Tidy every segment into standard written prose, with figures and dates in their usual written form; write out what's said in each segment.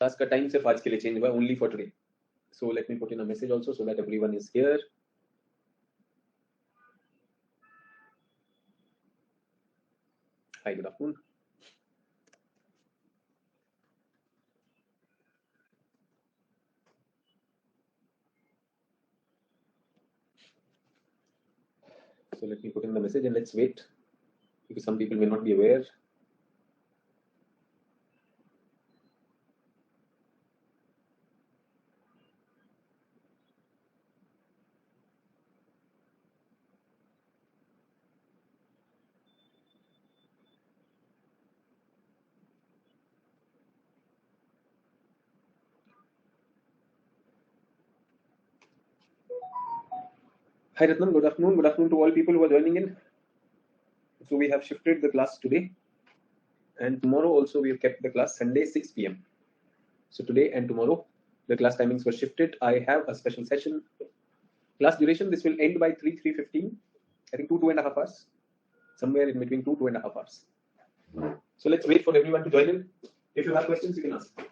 Class का time सिर्फ आज के लिए चेंज हुआ, only for today. So let me put in a message also so that everyone is here. Hi, good afternoon. So let me put in the message and let's wait because some people may not be aware. Hi Ratnam, good afternoon. Good afternoon to all people who are joining in. So we have shifted the class today and tomorrow also we have kept the class Sunday 6 p.m. So today and tomorrow the class timings were shifted. I have a special session. Class duration, this will end by 3:15. I think 2.5 hours. Somewhere in between 2.5 hours. So let's wait for everyone to join in. If you have questions, you can ask.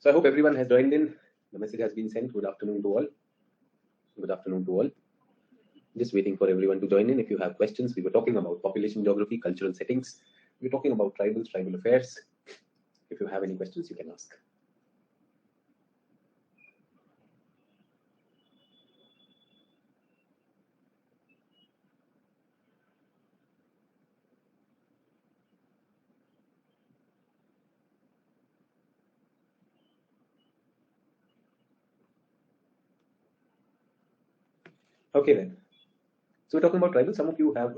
So I hope everyone has joined in. The message has been sent. Good afternoon to all. Good afternoon to all. Just waiting for everyone to join in. If you have questions, we were talking about population geography, cultural settings. We're talking about tribals, tribal affairs. If you have any questions, you can ask. Okay then. So we're talking about tribal. Some of you have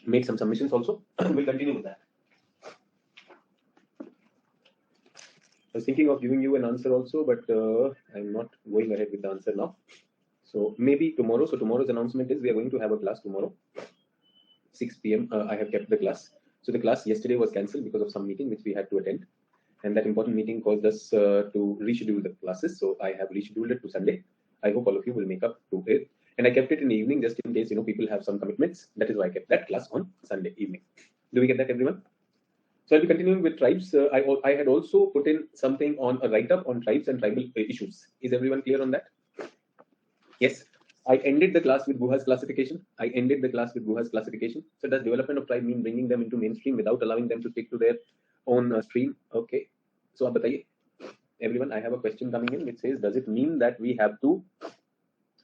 made some submissions also. We'll continue with that. I was thinking of giving you an answer also, but I'm not going ahead with the answer now. So maybe tomorrow. So tomorrow's announcement is we are going to have a class tomorrow, 6 p.m. I have kept the class. So the class yesterday was cancelled because of some meeting which we had to attend. And that important meeting caused us to reschedule the classes. So I have rescheduled it to Sunday. I hope all of you will make up to it. And I kept it in the evening just in case people have some commitments. That is why I kept that class on Sunday evening. Do we get that, everyone? So I'll be continuing with tribes. I had also put in something on a write-up on tribes and tribal issues. Is everyone clear on that? Yes. I ended the class with Guha's classification. So does development of tribe mean bringing them into mainstream without allowing them to stick to their own stream? Okay. So आप बताइए. Everyone, I have a question coming in which says, does it mean that we have to?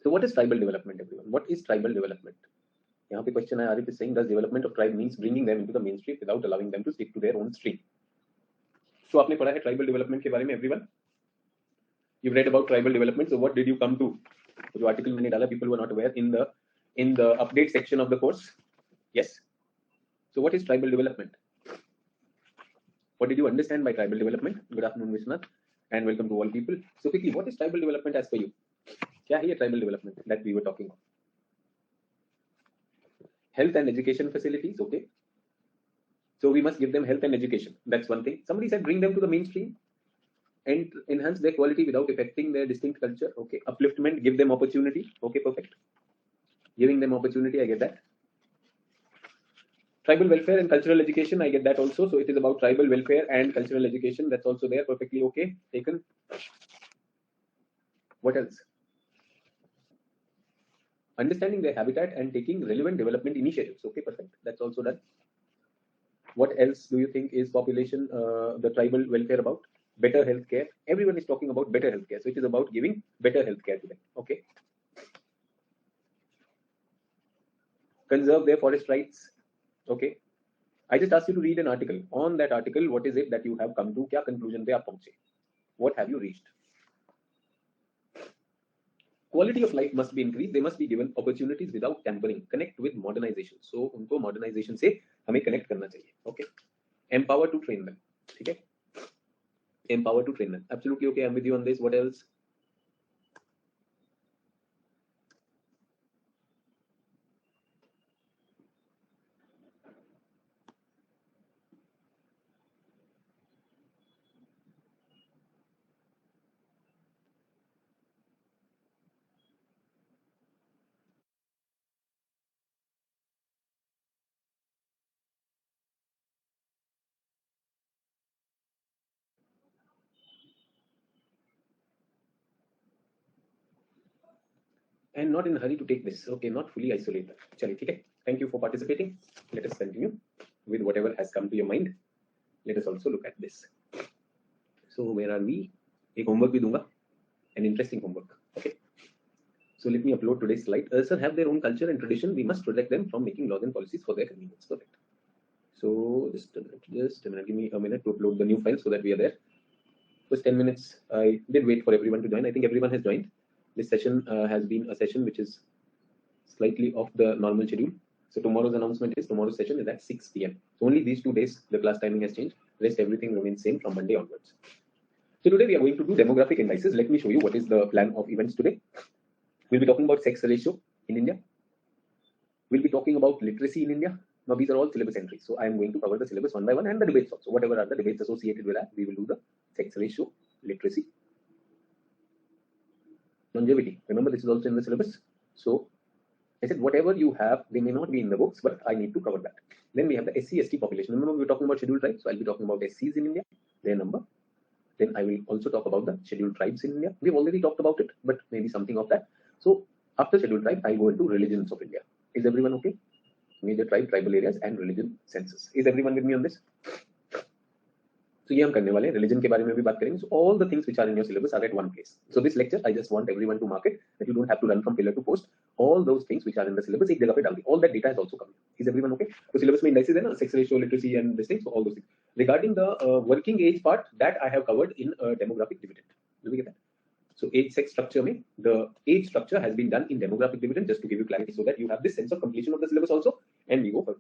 So what is tribal development, everyone? What is tribal development? यहाँ पे question है, Arif is saying, does development of tribe means bringing them into the mainstream without allowing them to stick to their own stream? So आपने पढ़ा है tribal development के बारे में, everyone? You've read about tribal development. So what did you come to? जो article मैंने डाला, people were not aware in the update section of the course. Yes. So what is tribal development? What did you understand by tribal development? Good afternoon, Vishnath, and welcome to all people. So quickly, what is tribal development as per you? क्या है ये tribal development that we were talking of? Health and education facilities, okay. So we must give them health and education. That's one thing. Somebody said bring them to the mainstream and enhance their quality without affecting their distinct culture. Okay. Upliftment, give them opportunity. Okay, perfect. Giving them opportunity, I get that. Tribal welfare and cultural education, I get that also. So it is about tribal welfare and cultural education. That's also there. Perfectly okay. Taken. What else? Understanding their habitat and taking relevant development initiatives. Okay, perfect. That's also done. What else do you think is population, the tribal welfare about? Better healthcare. Everyone is talking about better healthcare. So it is about giving better healthcare to them. Okay. Conserve their forest rights. Okay. I just asked you to read an article. On that article, what is it that you have come to? क्या conclusion पे आप पहुंचे? What have you reached? Quality of life must be increased. They must be given opportunities without tampering. Connect with modernization. So उनको modernization से हमें connect करना चाहिए. Okay. Empower to train them. ठीक है. Empower to train them. Absolutely okay. I'm with you on this. What else? And not in a hurry to take this. Okay, not fully isolate that. Chale, okay. Thank you for participating. Let us continue with whatever has come to your mind. Let us also look at this. So where are we? एक homework भी दूंगा, an interesting homework. Okay. So let me upload today's slide. Sir, have their own culture and tradition. We must protect them from making laws and policies for their convenience. Perfect. So just a minute. Give me a minute to upload the new file so that we are there. It was 10 minutes. I did wait for everyone to join. I think everyone has joined. This session has been a session which is slightly off the normal schedule. So tomorrow's announcement is tomorrow's session is at 6 p.m. So only these 2 days the class timing has changed. Rest everything remains same from Monday onwards. So today we are going to do demographic indices. Let me show you what is the plan of events today. We'll be talking about sex ratio in India. We'll be talking about literacy in India. Now these are all syllabus entries. So I am going to cover the syllabus one by one and the debates also. Whatever are the debates associated with that, we will do the sex ratio, literacy, longevity. Remember, this is also in the syllabus. So I said, whatever you have, they may not be in the books, but I need to cover that. Then we have the SC/ST population. Remember, we were talking about scheduled tribes. So I'll be talking about SCs in India, their number. Then I will also talk about the scheduled tribes in India. We've already talked about it, but maybe something of that. So after scheduled tribe, I go into religions of India. Is everyone okay? Major tribe, tribal areas, and religion census. Is everyone with me on this? So ये हम करने वाले हैं, religion के बारे में भी बात करेंगे. So all the things which are in your syllabus are at one place. So this lecture, I just want everyone to mark it that you don't have to run from pillar to post. All those things which are in the syllabus एक जगह पे डाल दी. All that data has also come. Is everyone okay? So syllabus में indices है ना, sex ratio, literacy, and this thing. So all those things. Regarding the working age part, that I have covered in demographic dividend. Do we get that? So age sex structure में, the age structure has been done in demographic dividend, just to give you clarity so that you have this sense of completion of the syllabus also, and we go further.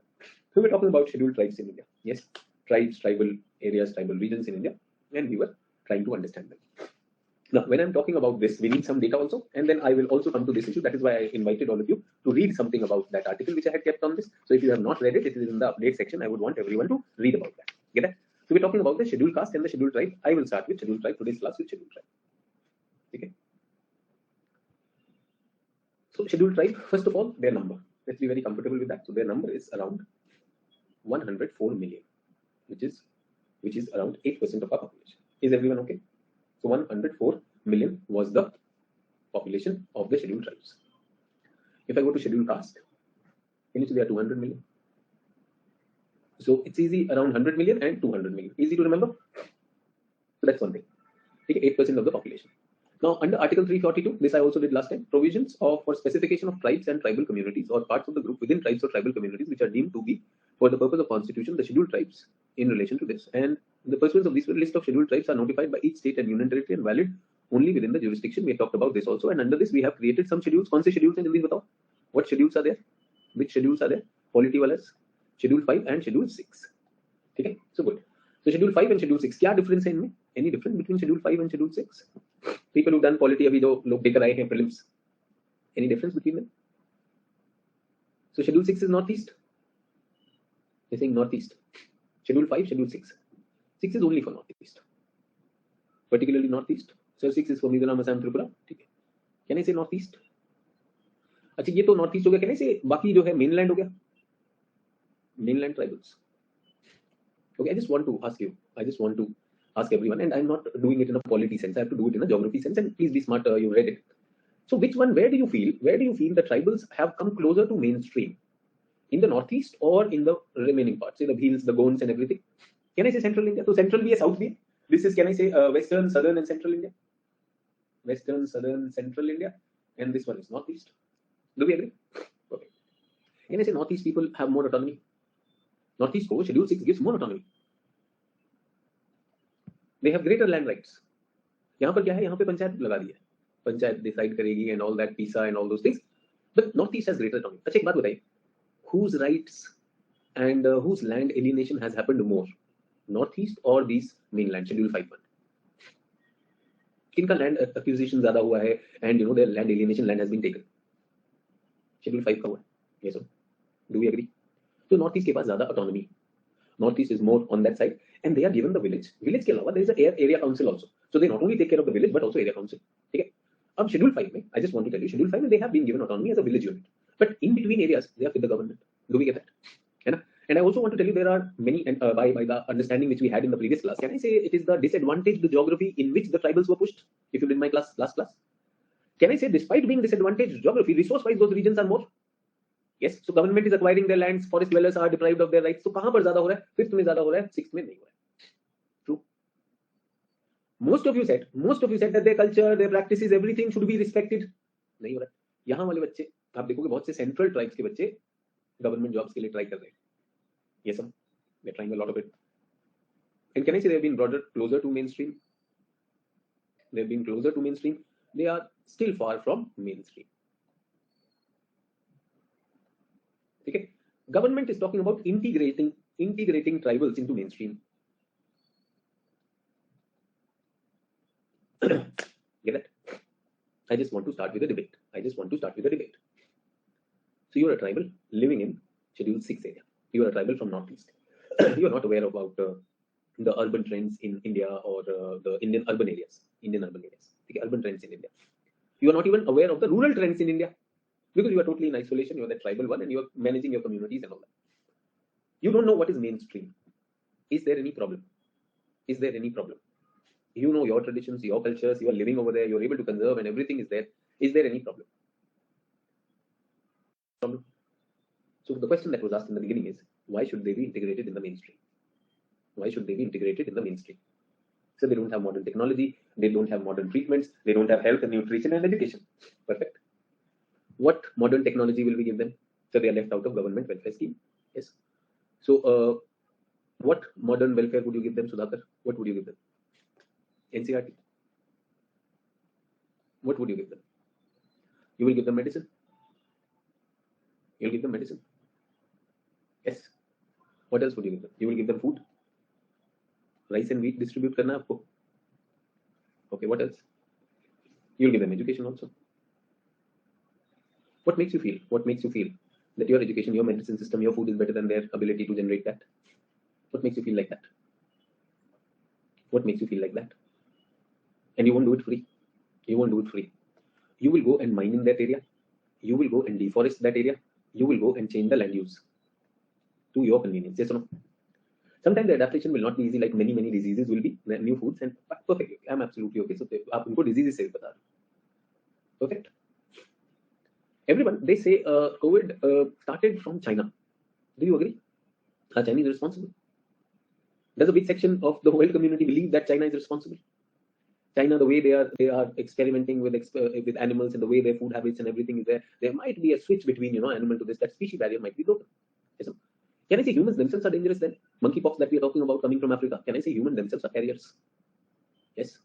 So we're talking about scheduled tribes in India. Yes, tribes, tribal areas, tribal regions in India, and we were trying to understand them. Now, when I'm talking about this, we need some data also, and then I will also come to this issue. That is why I invited all of you to read something about that article which I had kept on this. So if you have not read it, it is in the update section. I would want everyone to read about that. Get it? So we're talking about the scheduled caste and the scheduled tribe. I will start with scheduled tribe. Today's class with scheduled tribe. Okay. So scheduled tribe, first of all, their number. Let's be very comfortable with that. So their number is around 104 million, which is around 8% of our population. Is everyone okay? So 104 million was the population of the scheduled tribes. If I go to scheduled caste, can you see there are 200 million? So it's easy, around 100 million and 200 million. Easy to remember. So that's one thing. Okay, 8% of the population. Now, under Article 342, this I also did last time, provisions for specification of tribes and tribal communities or parts of the group within tribes or tribal communities which are deemed to be, for the purpose of constitution, the scheduled tribes in relation to this. And the pursuance of this list of scheduled tribes are notified by each state and union territory and valid only within the jurisdiction. We have talked about this also. And under this, we have created some schedules. कौन से schedules हैं जल्दी बताओ? What schedules are there? Which schedules are there? Polity वाले, Schedule 5 and Schedule 6. Okay, so good. So Schedule 5 and Schedule 6, क्या difference है इनमें? Any difference between Schedule 5 and Schedule 6? People who've done polity, अभी जो लोग देकर आए हैं prelims, Any difference between them? So Schedule 6 is Northeast. They're saying Northeast. Schedule 5, Schedule 6. 6 is only for Northeast, particularly Northeast. So 6 is for Mizoram, Assam, Tripura. ठीक है. Can I say Northeast? अच्छा ये तो Northeast हो गया. Can I say बाकी जो है mainland हो गया? Mainland tribals. Okay, I just want to ask you. I just want to ask everyone, and I'm not doing it in a polity sense. I have to do it in a geography sense. And please be smart. You read it. So which one? Where do you feel? Where do you feel the tribals have come closer to mainstream? In the Northeast or in the remaining parts? Say the hills, the Gonds, and everything. Can I say Central India? So Central be a South be. This is, can I say Western, Southern, and Central India? Western, Southern, Central India, and this one is Northeast. Do we agree? Okay. Can I say Northeast people have more autonomy? Northeast को Schedule 6 gives more autonomy. They have greater land rights. यहाँ पर क्या है? यहाँ पे पंचायत लगा दी है. Panchayat decide करेगी and all that, PISA and all those things. But Northeast has greater autonomy. अच्छा एक बात बताइए. Whose rights and whose land alienation has happened more? Northeast or these mainland? Schedule 5 one. किनका land acquisition ज़्यादा हुआ है and their land alienation, land has been taken? Schedule 5 का हुआ है. Yes or no? Do we agree? So Northeast के पास ज़्यादा autonomy. Northeast is more on that side, and they are given the village. Village के अलावा there is a area council also. So they not only take care of the village but also area council. ठीक है? अब Schedule 5 में, I just want to tell you, Schedule 5 में they have been given autonomy as a village unit, but in between areas they are with the government. Do we get that? है ना? And I also want to tell you there are many, and by the understanding which we had in the previous class, can I say it is the disadvantaged geography in which the tribals were pushed? If you did my last class, can I say despite being disadvantaged geography, resource-wise those regions are more? Yes. So government is acquiring their lands, forest dwellers are deprived of their rights. So कहाँ पर ज़्यादा हो रहा है? 5th में ज़्यादा हो रहा है, 6th में नहीं हो रहा है. True. Most of you said that their culture, their practices, everything should be respected. नहीं हो रहा है. यहाँ वाले बच्चे, आप देखोगे बहुत से central tribes के बच्चे government jobs के लिए try कर रहे हैं. Yes, sir. They're trying a lot of it. And can I say they've been brought closer to mainstream? They've been closer to mainstream. They are still far from mainstream. Okay. Government is talking about integrating tribals into mainstream. Get it? I just want to start with a debate. So you're a tribal living in Schedule 6 area. You are a tribal from Northeast. You are not aware about the urban trends in India or the Indian urban areas. Okay, urban trends in India. You are not even aware of the rural trends in India. Because you are totally in isolation, you are the tribal one, and you are managing your communities and all that. You don't know what is mainstream. Is there any problem? You know your traditions, your cultures, you are living over there, you are able to conserve, and everything is there. Is there any problem? So the question that was asked in the beginning is, why should they be integrated in the mainstream? So they don't have modern technology, they don't have modern treatments, they don't have health and nutrition and education. Perfect. What modern technology will we give them? So they are left out of government welfare scheme. Yes. So what modern welfare would you give them, Sudhakar? What would you give them? NCRT. What would you give them? You will give them medicine. You'll give them medicine. Yes. What else would you give them? You will give them food. Rice and wheat distribute करना है आपको. Okay. What else? You'll give them education also. What makes you feel that your education, your medicine system, your food is better than their ability to generate that? What makes you feel like that? And you won't do it free. You will go and mine in that area. You will go and deforest that area. You will go and change the land use to your convenience. Yes or no? Sometimes the adaptation will not be easy, like many diseases will be new foods, and perfect. I'm absolutely okay. So आप उनको diseases से भी बता रहे. Perfect. Everyone, they say COVID started from China. Do you agree? Are Chinese responsible? Does a big section of the world community believe that China is responsible? China, the way they are experimenting with animals and the way their food habits and everything is there might be a switch between animal to this. That species barrier might be broken. Yes. Can I say humans themselves are dangerous then? Monkeypox that we are talking about coming from Africa. Can I say humans themselves are carriers? Yes.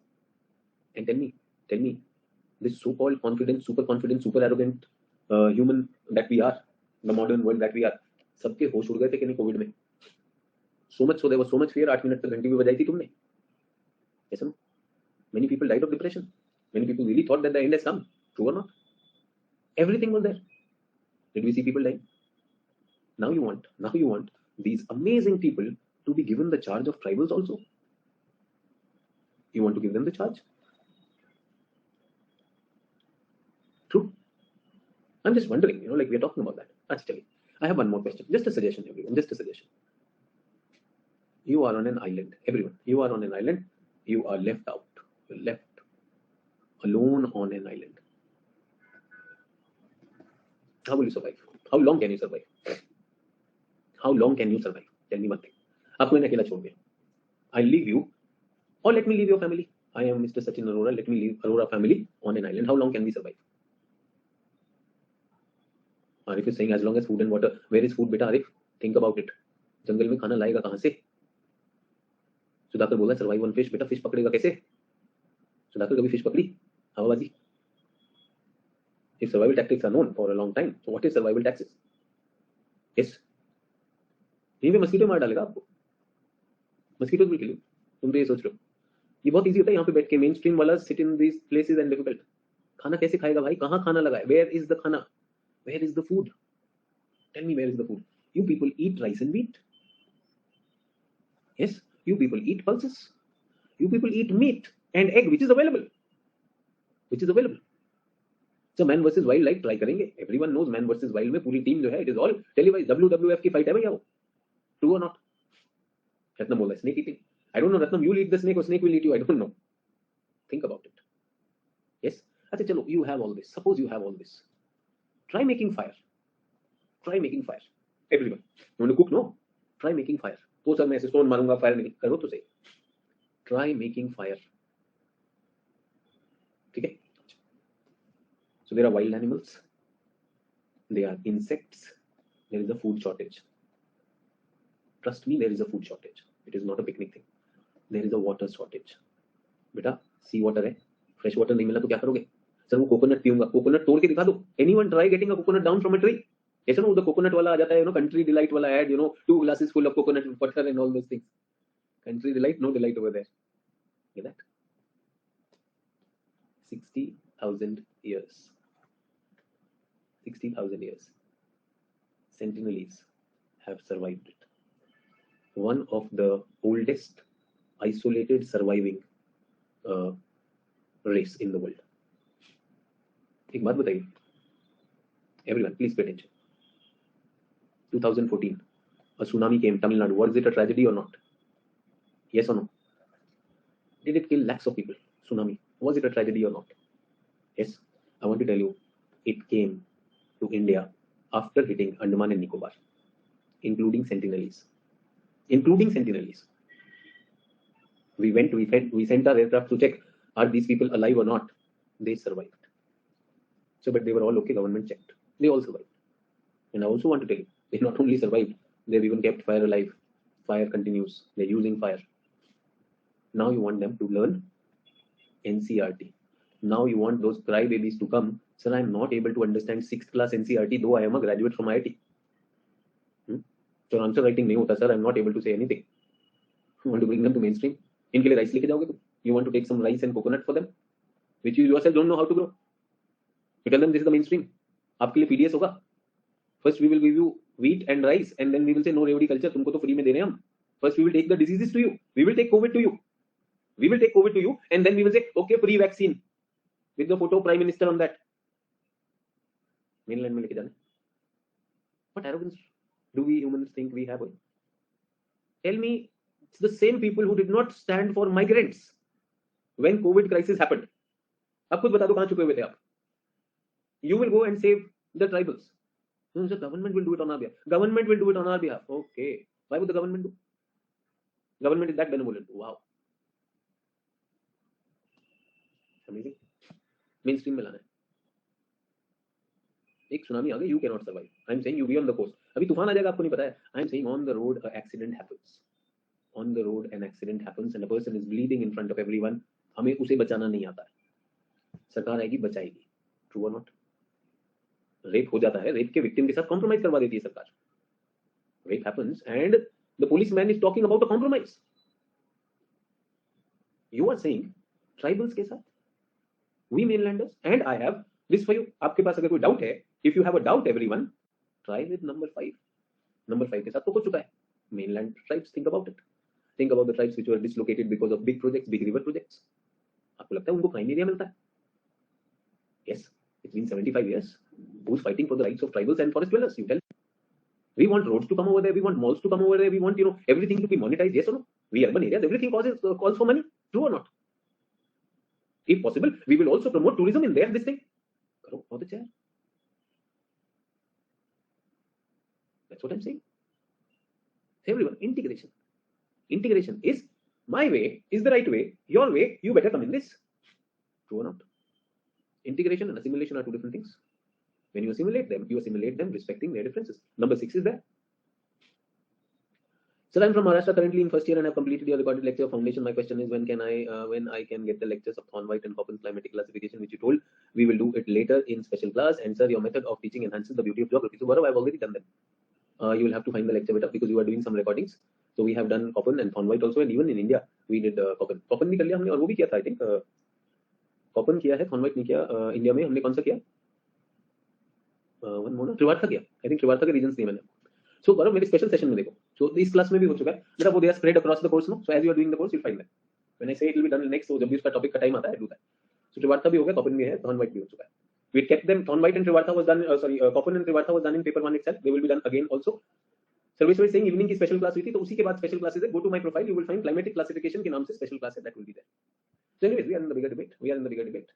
And tell me, this so-called confident, super arrogant human that we are, the modern world that we are, सबके होश उड़ गए थे कि नहीं Covid में? So much so there was so much fear. 8 minute तक घंटी भी बजाई थी तुमने. Yes, no? Many people died of depression. Many people really thought that the end has come. True or not? Everything was there. Did we see people dying? Now you want these amazing people to be given the charge of tribals also. You want to give them the charge? True. I'm just wondering, like we're talking about that. Actually, I have one more question. Just a suggestion, everyone. Just a suggestion. You are on an island, everyone. You are on an island. You are left out. You're left alone on an island. How will you survive? How long can you survive? How long can you survive? Tell me one thing. आपको इन्हें अकेला छोड़ दिया. I'll leave you, or let me leave your family. I am Mr. Sachin Arora. Let me leave Arora family on an island. How long can we survive? Arif is saying as long as food and water. Where is food, beta Arif? Think about it. जंगल में खाना लाएगा कहाँ से? सुधाकर बोला survive on fish. बेटा fish पकड़ेगा कैसे? सुधाकर कभी फिश पकड़ी? हवाबाजी. If survival tactics are known for a long time, so what is survival tactics? Yes. यहीं पे मस्कीटो मार डालेगा आपको. Mosquito will kill you. तुम तो ये सोच रहे हो. ये बहुत इजी होता है यहाँ पे बैठ के. मेन स्ट्रीम वाला sit in these places and difficult. खाना कैसे खाएगा भाई? कहाँ खाना लगा है? Where is the खाना? Where is the food? Tell me, where is the food? You people eat rice and wheat. Yes, you people eat pulses. You people eat meat and egg, which is available. Which is available. So man versus wild like try करेंगे. Everyone knows man versus wild में पूरी team जो है, it is all televised. WWF की fight है भैया वो. True or not? Ratnam बोला snake eating. I don't know Ratnam, you'll eat the snake or snake will eat you. I don't know. Think about it. Yes. अच्छा चलो, you have all this. Suppose you have all this. Try making fire. Try making fire. Everyone. You want to cook? No. Try making fire. तो sir मैं ऐसे stone मारूंगा fire नहीं करो तो सही. Try making fire. ठीक है? So there are wild animals. There are insects. There is a food shortage. Trust me, there is a food shortage. It is not a picnic thing. There is a water shortage. बेटा सी water है, fresh water नहीं मिला तो क्या करोगे? Sir वो coconut पीऊंगा. Coconut तोड़ के दिखा दो. Anyone try getting a coconut down from a tree? ऐसा ना उधर कोकोनट वाला आ जाता है, country delight वाला ad, 2 glasses full of coconut water and all those things. Country delight, no delight over there. Get that? 60,000 years. 60,000 years. Sentinelese have survived it. One of the oldest isolated surviving race in the world. एक बात बताइए. Everyone, please pay attention. 2014, a tsunami came Tamil Nadu. Was it a tragedy or not? Yes or no? Did it kill lakhs of people? Tsunami. Was it a tragedy or not? Yes. I want to tell you, it came to India after hitting Andaman and Nicobar, including Sentinelese. Including Sentinelese. We sent our aircraft to check, are these people alive or not? They survived. So, but they were all okay, government checked. They all survived. And I also want to tell you, they not only survived, they've even kept fire alive. Fire continues. They're using fire. Now you want them to learn NCRT. Now you want those crybabies to come. Sir, I'm not able to understand 6th class NCRT, though I am a graduate from IIT. So answer writing नहीं होता, sir. I'm not able to say anything. You want to bring them to mainstream? इनके लिए rice लेके जाओगे तुम? You want to take some rice and coconut for them, which you yourself don't know how to grow? You tell them this is the mainstream. आपके लिए PDS होगा. First we will give you wheat and rice, and then we will say no revdi culture. तुमको तो free में दे रहे हैं हम. First we will take the diseases to you. We will take COVID to you. We will take COVID to you, and then we will say okay, free vaccine with the photo prime minister on that. Mainland में लेके जाना. What arrogance do we humans think we have? Tell me, it's the same people who did not stand for migrants when COVID crisis happened. अब खुद बता दो कहाँ छुपे हुए थे आप? You will go and save the tribals. No, the government will do it on our behalf. Government will do it on our behalf. Okay. Why would the government do? Government is that benevolent. Wow. Amazing. Mainstream में लाना है. एक tsunami आ गई, you cannot survive. I'm saying you be on the coast. अभी तूफान आ जाएगा, आपको नहीं पता है. I'm saying on the road an accident happens. On the road an accident happens and a person is bleeding in front of everyone. हमें उसे बचाना नहीं आता है. सरकार आएगी, बचाएगी. True or not? रेप हो जाता है, रेप के विक्टिम के साथ कॉम्प्रोमाइज करवा देती है सरकार. Rape happens and the policeman is talking about a compromise. You are saying tribals के साथ, we mainlanders, and I have This for you. आपके पास अगर कोई डाउट है, if you have a doubt, everyone, try with number 5. Number 5 के साथ तो हो चुका है. Mainland tribes, think about it. Think about the tribes which were dislocated because of big projects, big river projects. आपको लगता है उनको प्राइम एरिया मिलता है? Yes, it's been 75 years. Who's fighting for the rights of tribals and forest dwellers? You tell. We want roads to come over there. We want malls to come over there. We want, everything to be monetized. Yes or no? We urban areas, everything calls for money. True or not? If possible, we will also promote tourism in there. This thing. करो, बहुत अच्छा है. That's what I'm saying. Everyone, integration. Integration is my way, is the right way. Your way, you better come in this. True or not? Integration and assimilation are two different things. When you assimilate them respecting their differences. Number 6 is there. Sir, I'm from Maharashtra, currently in first year and have completed your recorded lecture foundation. My question is when I can get the lectures of Thornwhite and Koppel's climatic classification, which you told we will do it later in special class. And sir, your method of teaching enhances the beauty of geography. So Gaurav, I've already done them. You will have to find the lecture better because you are doing some recordings. So we have done Koppel and Thornwhite also, and even in India we did Koppel. Koppel भी कर लिया हमने और वो भी किया था, I think. Koppel किया है, Thornwhite नहीं किया. इंडिया में हमने कौन सा किया? वन मोर त्रिवार्था किया. I think त्रिवार्था के रीजंस दिए मैंने. So Gaurav, मेरे स्पेशल सेशन में देखो. So इस क्लास में भी हो चुका है. बेटा वो they are spread across the course, no? So as you are doing the course, you'll find them. When I say it will be done next, so जब भी उसका टॉपिक का टाइम आता है, do that. So त्रिवार्था भी हो गया, Koppel भी है, Thornwhite भी हो चुका है. We kept them. Thornwhite and Trivartha was done. Koppel and Trivartha was done in paper 1 itself. They will be done again also. Sarveshwar is saying evening की special class हुई थी, तो उसी के बाद special classes है. Go to my profile, you will find climatic classification के नाम से special class है, that will be there. So anyways, we are in the bigger debate.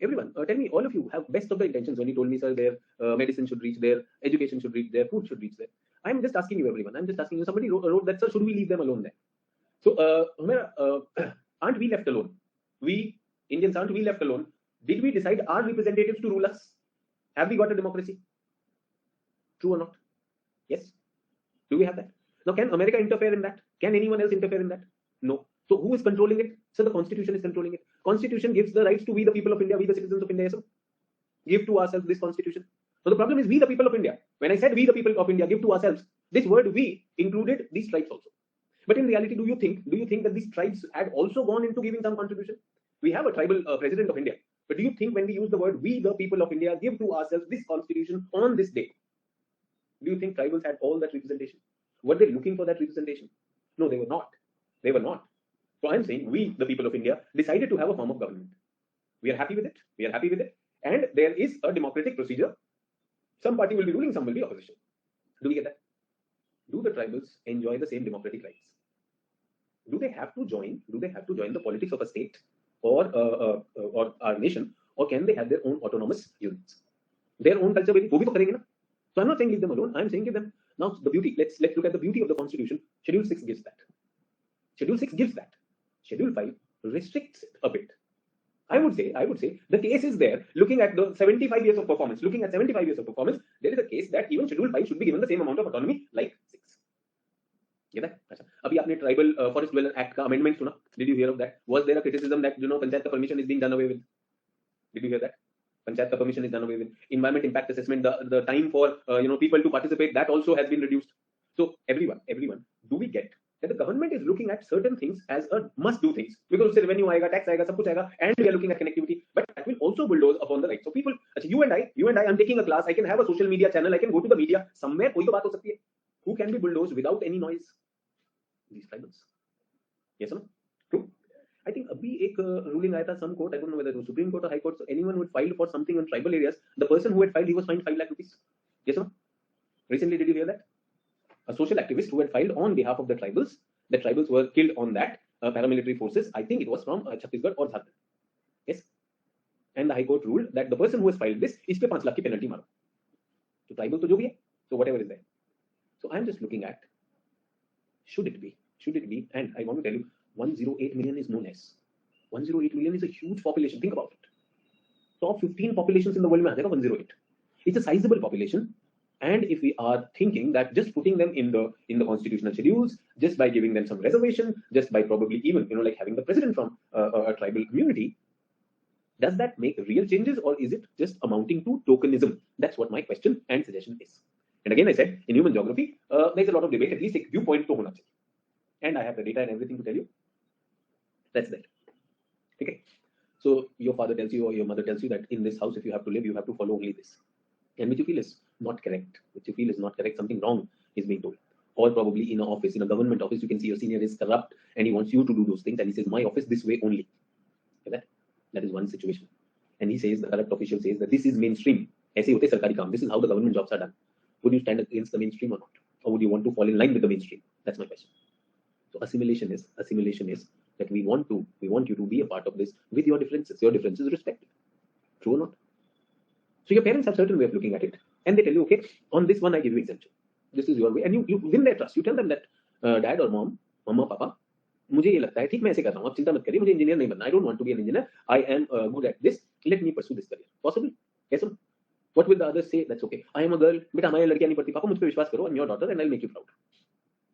Everyone, tell me, all of you have best of the intentions when you told me, sir, their medicine should reach there, education should reach there, food should reach there. I'm just asking you, everyone. I'm just asking you. Somebody wrote that, sir, should we leave them alone there? So, aren't we left alone? We Indians, aren't we left alone? Did we decide our representatives to rule us? Have we got a democracy? True or not? Yes. Do we have that? Now, can America interfere in that? Can anyone else interfere in that? No. So who is controlling it? So the Constitution is controlling it. Constitution gives the rights to we the people of India, we the citizens of India. So give to ourselves this Constitution. So the problem is we the people of India. When I said we the people of India, give to ourselves, this word we included these tribes also. But in reality, do you think that these tribes had also gone into giving some contribution? We have a tribal president of India. But do you think when we use the word we the people of India, give to ourselves this Constitution on this day, do you think tribals had all that representation? Were they looking for that representation? No, they were not. They were not. So I'm saying we, the people of India, decided to have a form of government. We are happy with it. And there is a democratic procedure. Some party will be ruling, some will be opposition. Do we get that? Do the tribals enjoy the same democratic rights? Do they have to join the politics of a state or our nation, or can they have their own autonomous units? Their own culture, वो भी तो करेंगे ना? So I'm not saying leave them alone. I'm saying give them. Now the beauty. Let's look at the beauty of the Constitution. Schedule 6 gives that. Schedule 5 restricts it a bit. I would say the case is there. Looking at the 75 years of performance, there is a case that even Schedule 5 should be given the same amount of autonomy like 6. Get that? अच्छा. अभी आपने Tribal Forest Dweller Act का amendment सुना? Did you hear of that? Was there a criticism that panchayat का permission is being done away with? Did you hear that? Panchayat ka permission is done away with. Environment impact assessment, the time for people to participate, that also has been reduced. So everyone, do we get that the government is looking at certain things as a must-do things because उससे revenue आएगा, tax आएगा, सब कुछ आएगा, and we are looking at connectivity, but that will also bulldoze upon the rights of people. अच्छा, you and I, I'm taking a class, I can have a social media channel, I can go to the media, somewhere कोई तो बात हो सकती है. Who can be bulldozed without any noise? These tribals. Yes or no? True. I think abhi ek ruling aaya tha, some court, I don't know whether it was Supreme Court or High Court, so anyone who had filed for something in tribal areas, the person who had filed, he was fined 5 lakh rupees. Yes or no? Recently, did you hear that? A social activist who had filed on behalf of the tribals were killed on that paramilitary forces. I think it was from Chhattisgarh or Jharkhand. Yes. And the High Court ruled that the person who has filed this, is pe 5 lakh ki penalty maro. So tribal to jo bhi hai, so whatever is there. So I'm just looking at, should it be? And I want to tell you, 108 million is no less. 108 million is a huge population. Think about it. Top 15 populations in the world में आ जाएगा 108. It's a sizable population. And if we are thinking that just putting them in the constitutional schedules, just by giving them some reservation, just by probably even like having the president from a tribal community, does that make real changes, or is it just amounting to tokenism? That's what my question and suggestion is. And again, I said in human geography, there's a lot of debate. At least a viewpoint to होना चाहिए. And I have the data and everything to tell you. That's that. Okay. So your father tells you or your mother tells you that in this house, if you have to live, you have to follow only this, and which you feel is not correct, which you feel is not correct, something wrong is being told. Or probably in an office, in a government office, you can see your senior is corrupt and he wants you to do those things, and he says, my office this way only. Okay, that is one situation. And he says, the corrupt official says that this is mainstream. ऐसे होते सरकारी काम. This is how the government jobs are done. Would you stand against the mainstream or not? Or would you want to fall in line with the mainstream? That's my question. So assimilation is that we want you to be a part of this with your differences. Your differences respected. True or not? So your parents have certain way of looking at it, and they tell you, okay, on this one I give you exemption. This is your way, and you win their trust. You tell them that dad or mom, mama, papa, मुझे ये लगता है ठीक मैं ऐसे कर रहा हूँ आप चिंता मत करिए मुझे इंजीनियर नहीं बनना I don't want to be an engineer I am good at this let me pursue this career possible कैसे what will the others say that's okay I am a girl बेटा हमारी लड़कियां नहीं पढ़ती पापा मुझ पे विश्वास करो I am your daughter and I will make you proud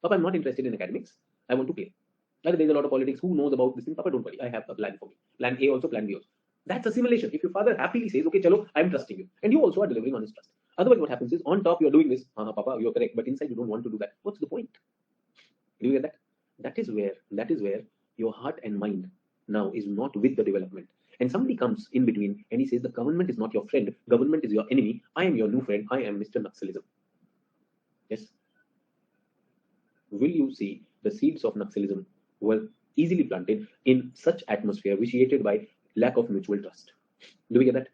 पापा I am not interested in academics I want to play like there's a lot of politics who knows about this thing papa don't worry I have a plan for me plan A also plan B also that's assimilation if your father happily says okay chalo I am trusting you and you also are delivering on his trust otherwise what happens is on top you are doing this papa you are correct but inside you don't want to do that what's the point do you get that that is where your heart and mind now is not with the development and somebody comes in between and he says the government is not your friend government is your enemy I am your new friend I am Mr. Naxalism yes will you see the seeds of Naxalism were easily planted in such atmosphere vitiated by lack of mutual trust do we get that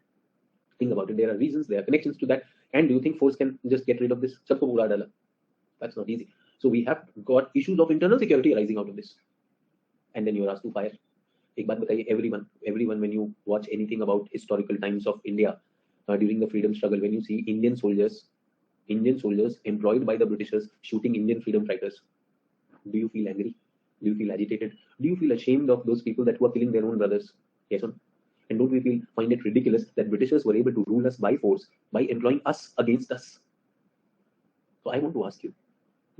think about it there are reasons there are connections to that and do you think force can just get rid of this sabko ura dala that's not easy so we have got issues of internal security arising out of this and then you're asked to fire एक बात बताइए everyone when you watch anything about historical times of India during the freedom struggle when you see Indian soldiers employed by the Britishers shooting Indian freedom fighters do you feel angry do you feel agitated do you feel ashamed of those people that were killing their own brothers yes or no and don't we find it ridiculous that Britishers were able to rule us by force by employing us against us so I want to ask you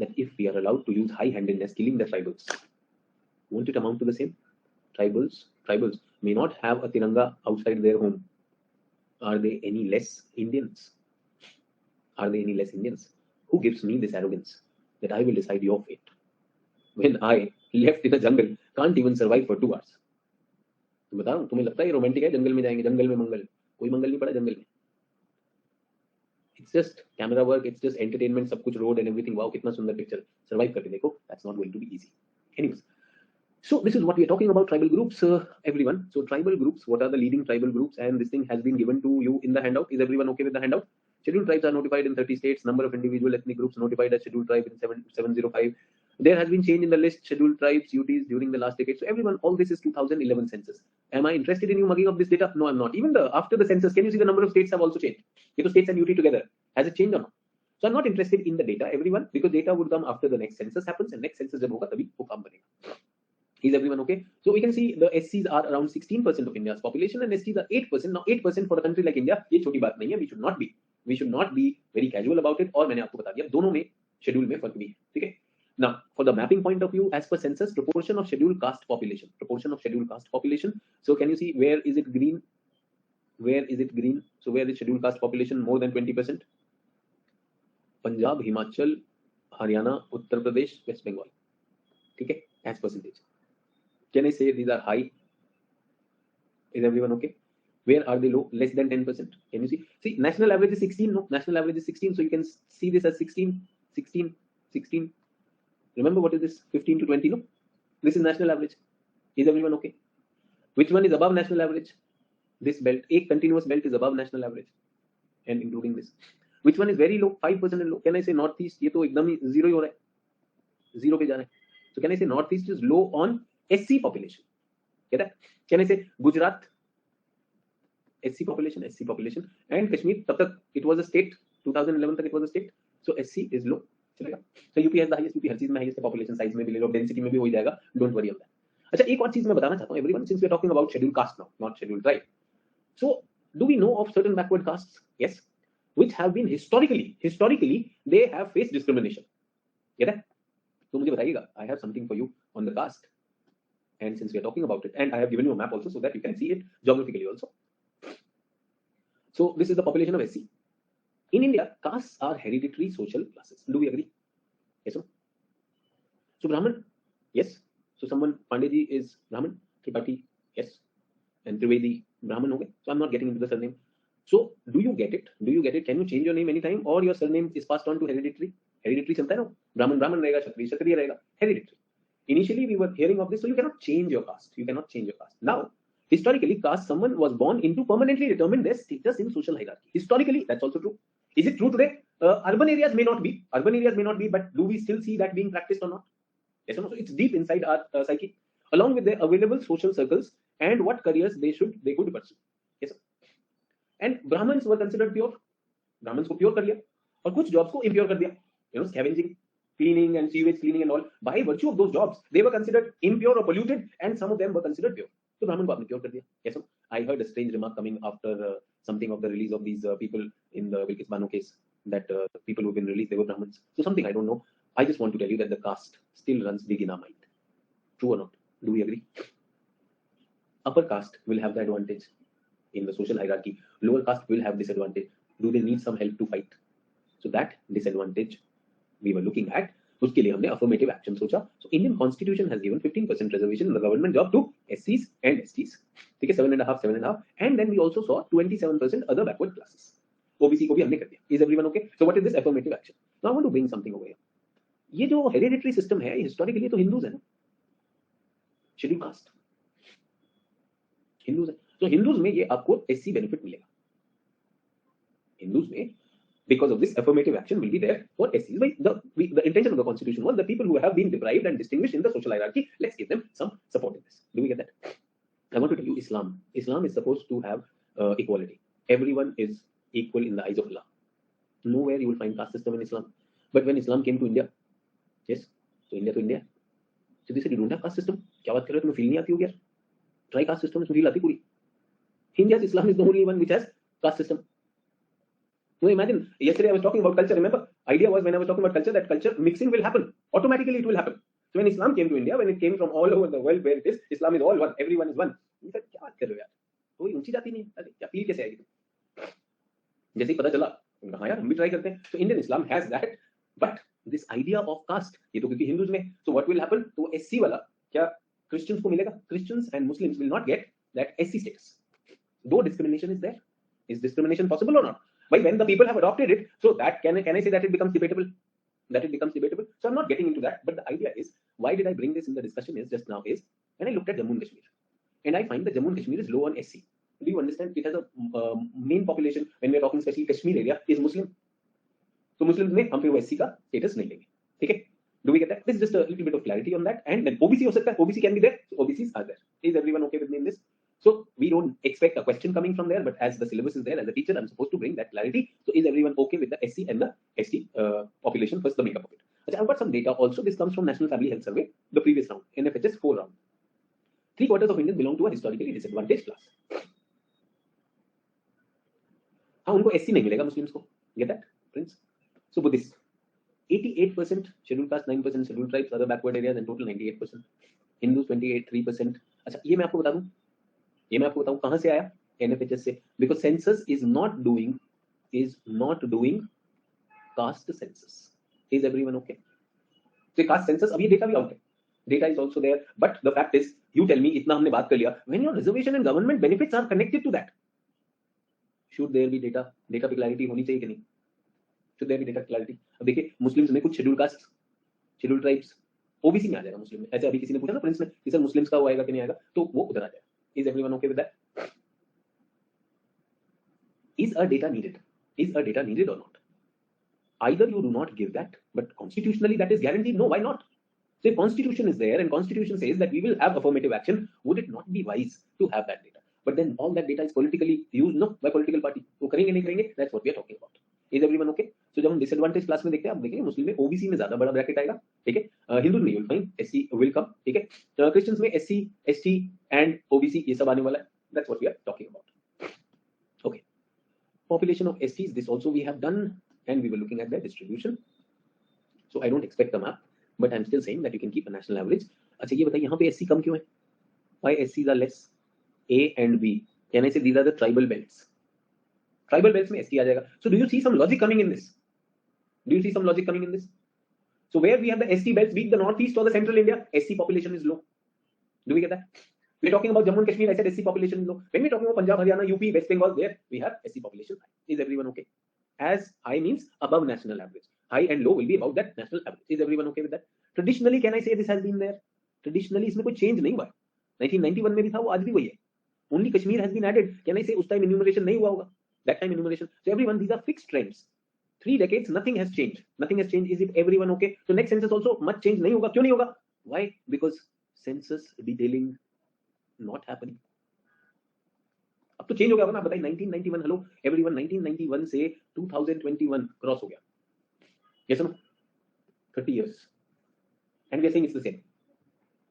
that if we are allowed to use high-handedness killing the tribals won't it amount to the same tribals may not have a tiranga outside their home are they any less Indians who gives me this arrogance that I will decide your fate when I left in a jungle can't even survive for 2 hours तो बता रहा हूं तुम्हें लगता है ये romantic है जंगल में जाएंगे जंगल में मंगल कोई मंगल नहीं पड़ा जंगल में it's just camera work it's just entertainment सब कुछ road and everything wow कितना सुंदर पिक्चर survive करके देखो that's not going to be easy anyways so this is what we are talking about tribal groups everyone so tribal groups what are the leading tribal groups and this thing has been given to you in the handout is everyone okay with the handout scheduled tribes are notified in 30 states number of individual ethnic groups notified as scheduled tribe in 705 there has been change in the list scheduled tribes UTs during the last decade so everyone all this is 2011 census am I interested in you mugging up this data no I'm not even the after the census can you see the number of states have also changed because states and UT together has it changed or not so I'm not interested in the data everyone because data would come after the next census happens and next census jab hoga tabhi wo kaam banega is everyone okay so we can see the SCs are around 16% of India's population and STs are 8% now 8% for a country like India ये छोटी बात नहीं है we should not be very casual about it और मैंने आपको बता दिया दोनों में शेड्यूल में फर्क भी है ठीक है now for the mapping point of view as per census proportion of scheduled caste population so can you see where is it green so where is scheduled caste population more than 20% Punjab Himachal Haryana Uttar Pradesh West Bengal ठीक है as percentage can I say these are high is everyone okay where are they low less than 10% can you see national average is 16 no national average is 16 so you can see this as 16 remember what is this 15 to 20 no this is national average is everyone okay which one is above national average this belt a continuous belt is above national average and including this which one is very low 5% low can I say northeast ये तो एकदम ही zero ही हो रहा है zero पे जा रहा है so can I say northeast is low on SC population get that can I say Gujarat SC population and Kashmir तब तक it was a state 2011 तक it was a state so SC is low चलेगा so UP has the highest UP हर चीज में highest है population size में भी ले लो density में भी हो ही जाएगा don't worry on that अच्छा एक और चीज मैं बताना चाहता हूँ everyone since we are talking about scheduled caste now not scheduled tribe so do we know of certain backward castes yes which have been historically they have faced discrimination get that तो मुझे बताइएगा I have something for you on the caste and since we are talking about it and I have given you a map also so that you can see it geographically also so this is the population of SC in India castes are hereditary social classes do we agree yes or no so Brahman yes so someone Pandey ji is Brahman Tripathi yes and Trivedi Brahman हो गए. So I'm not getting into the surname. So do you get it? Do you get it? Can you change your name anytime, or your surname is passed on to hereditary? Hereditary चलता है ना, Brahman Brahman रहेगा, Kshatriya Kshatriya रहेगा, hereditary. Initially we were hearing of this, so you cannot change your caste. You cannot change your caste. Now, historically, caste, someone was born into permanently determine their status in social hierarchy. Historically, that's also true. Is it true today? Urban areas may not be. Urban areas may not be, but do we still see that being practiced or not? Yes or no? So it's deep inside our psyche, along with their available social circles and what careers they could pursue. Yes, sir. And Brahmins were considered pure. Brahmins को pure कर लिया, और कुछ jobs को impure कर दिया. Scavenging, cleaning and sewage cleaning and all. By virtue of those jobs, they were considered impure or polluted, and some of them were considered pure. So Brahman को आपने pure कर दिया. Yes, sir. I heard a strange remark coming after something of the release of these people in the Bilkis Bano case, that people who've been released, they were Brahmins. So something I don't know. I just want to tell you that the caste still runs big in our mind. True or not? Do we agree? Upper caste will have the advantage in the social hierarchy. Lower caste will have disadvantage. Do they need some help to fight? So that disadvantage we were looking at. उसके लिए हमने affirmative action सोचा. So Indian Constitution has given 15% reservation in the government job to SCs and STs. ठीक है, 7.5, and then we also saw 27% other backward classes. OBC को भी हमने कर दिया. Is everyone okay? So what is this affirmative action? Now I want to bring something over here. ये जो hereditary system है, historically तो Hindus है ना, scheduled caste. Hindus है. So Hindus में ये आपको SC benefit मिलेगा. Hindus में, because of this affirmative action will be there for SCs. The intention of the constitution was the people who have been deprived and distinguished in the social hierarchy, let's give them some support in this. Do we get that? I want to tell you, Islam is supposed to have equality. Everyone is equal in the eyes of Allah. Nowhere you will find caste system in Islam. But when Islam came to India, yes, so India, so they said, you don't have caste system. क्या बात कर रहे हो, तुम्हें feel नहीं आती होगी यार? Try caste system, इसमें feel आती पूरी. India's Islam is the only one which has caste system. No, imagine, yesterday I was talking about culture, remember? Idea was, when I was talking about culture, that culture mixing will happen. Automatically it will happen. So when Islam came to India, when it came from all over the world where it is, Islam is all one, everyone is one. We said, क्या बात कर रहे हो यार? कोई ऊंची जाति नहीं है, अरे क्या फील कैसे आएगी? जैसे ही पता चला, हाँ यार हम भी ट्राई करते हैं. So Indian Islam has that, but this idea of caste, ये तो क्योंकि Hindus में, so what will happen? तो SC वाला क्या Christians को मिलेगा? Christians and Muslims will not get that SC status. Though discrimination is there, is discrimination possible or not? But when the people have adopted it, so that can I say that it becomes debatable? That it becomes debatable. So I'm not getting into that. But the idea is, why did I bring this in the discussion is just now is when I looked at Jammu and Kashmir, and I find that Jammu and Kashmir is low on SC. Do you understand? It has a main population, when we are talking especially Kashmir area, is Muslim. So Muslims में हम फिर वो SC का status नहीं लेंगे. ठीक है? Do we get that? This is just a little bit of clarity on that. And then OBC हो सकता है. OBC can be there. So OBCs are there. Is everyone okay with me in this? So we don't expect a question coming from there, but as the syllabus is there, as a teacher, I'm supposed to bring that clarity. So is everyone okay with the SC and the ST population? First, the makeup of it. I've got some data also. This comes from National Family Health Survey, the previous round, NFHS 4 round. 3/4 of Indians belong to a historically disadvantaged class. हाँ, उनको SC नहीं मिलेगा Muslims को. Get that, Prince? So Buddhist, 88% scheduled caste, 9% scheduled tribes, other backward areas, and total 98%. Hindus 28, 3%. अच्छा, ये मैं आपको बता दूं. ये मैं आपको बताऊं कहां से आया? NFHS से. Because census is not doing caste census. Is everyone okay? So caste census, अभी data भी out है. Data is also there, but the fact is, you tell me, इतना हमने बात कर लिया. When your reservation and government benefits are connected to that, should there be data? Data पे clarity होनी चाहिए कि नहीं? Should there be data clarity? अब देखिए, मुस्लिम्स में कुछ scheduled caste, scheduled tribes, OBC में आ जाएगा मुस्लिम में. ऐसे अभी किसी ने पूछा ना प्रिंस में कि सर मुस्लिम्स का वो आएगा कि नहीं आएगा, तो वो उधर आ जाएगा. Is everyone okay with that? Is a data needed? Is a data needed or not? Either you do not give that, but constitutionally that is guaranteed. No, why not? So if constitution is there and constitution says that we will have affirmative action, would it not be wise to have that data? But then all that data is politically used, no, by political party. तो करेंगे नहीं करेंगे? That's what we are talking about. Is everyone okay? So जब हम disadvantage class में देखते हैं, आप देखेंगे मुस्लिम में OBC में ज्यादा बड़ा ब्रैकेट आएगा, ठीक है? हिंदू में you'll find SC will come, ठीक है? Christians में SC, ST and OBC ये सब आने वाला है. That's what we are talking about. Okay. Population of SCs, this also we have done, and we were looking at their distribution. So I don't expect the map, but I'm still saying that you can keep a national average. अच्छा ये बताइए यहाँ पे SC कम क्यों है? Why SCs are less? A and B. Can I say these are the tribal belts? Tribal belts में SC आ जाएगा. So do you see some logic coming in this? Do you see some logic coming in this? So where we have the ST belts, be it the northeast or the central India, SC population is low. Do we get that? We're talking about Jammu and Kashmir, I said SC population is low. When we're talking about Punjab, Haryana, UP, West Bengal, there we have SC population high. Is everyone okay? As high means above national average. High and low will be above that national average. Is everyone okay with that? Traditionally, can I say this has been there? Traditionally, इसमें कोई change नहीं हुआ. 1991 में भी था, वो आज भी वही है. Only Kashmir has been added. Can I say उस time enumeration नहीं हुआ होगा? That time enumeration. So everyone, these are fixed trends. 3 decades, nothing has changed. Nothing has changed. Is it everyone okay? So next census also much change नहीं होगा. क्यों नहीं होगा? Why? Because census detailing not happening. अब तो change हो गया होगा ना. बताइए 1991. हेलो एवरीवन, 1991 से 2021 क्रॉस हो गया. Yes or no? 30 years. And we are saying it's the same.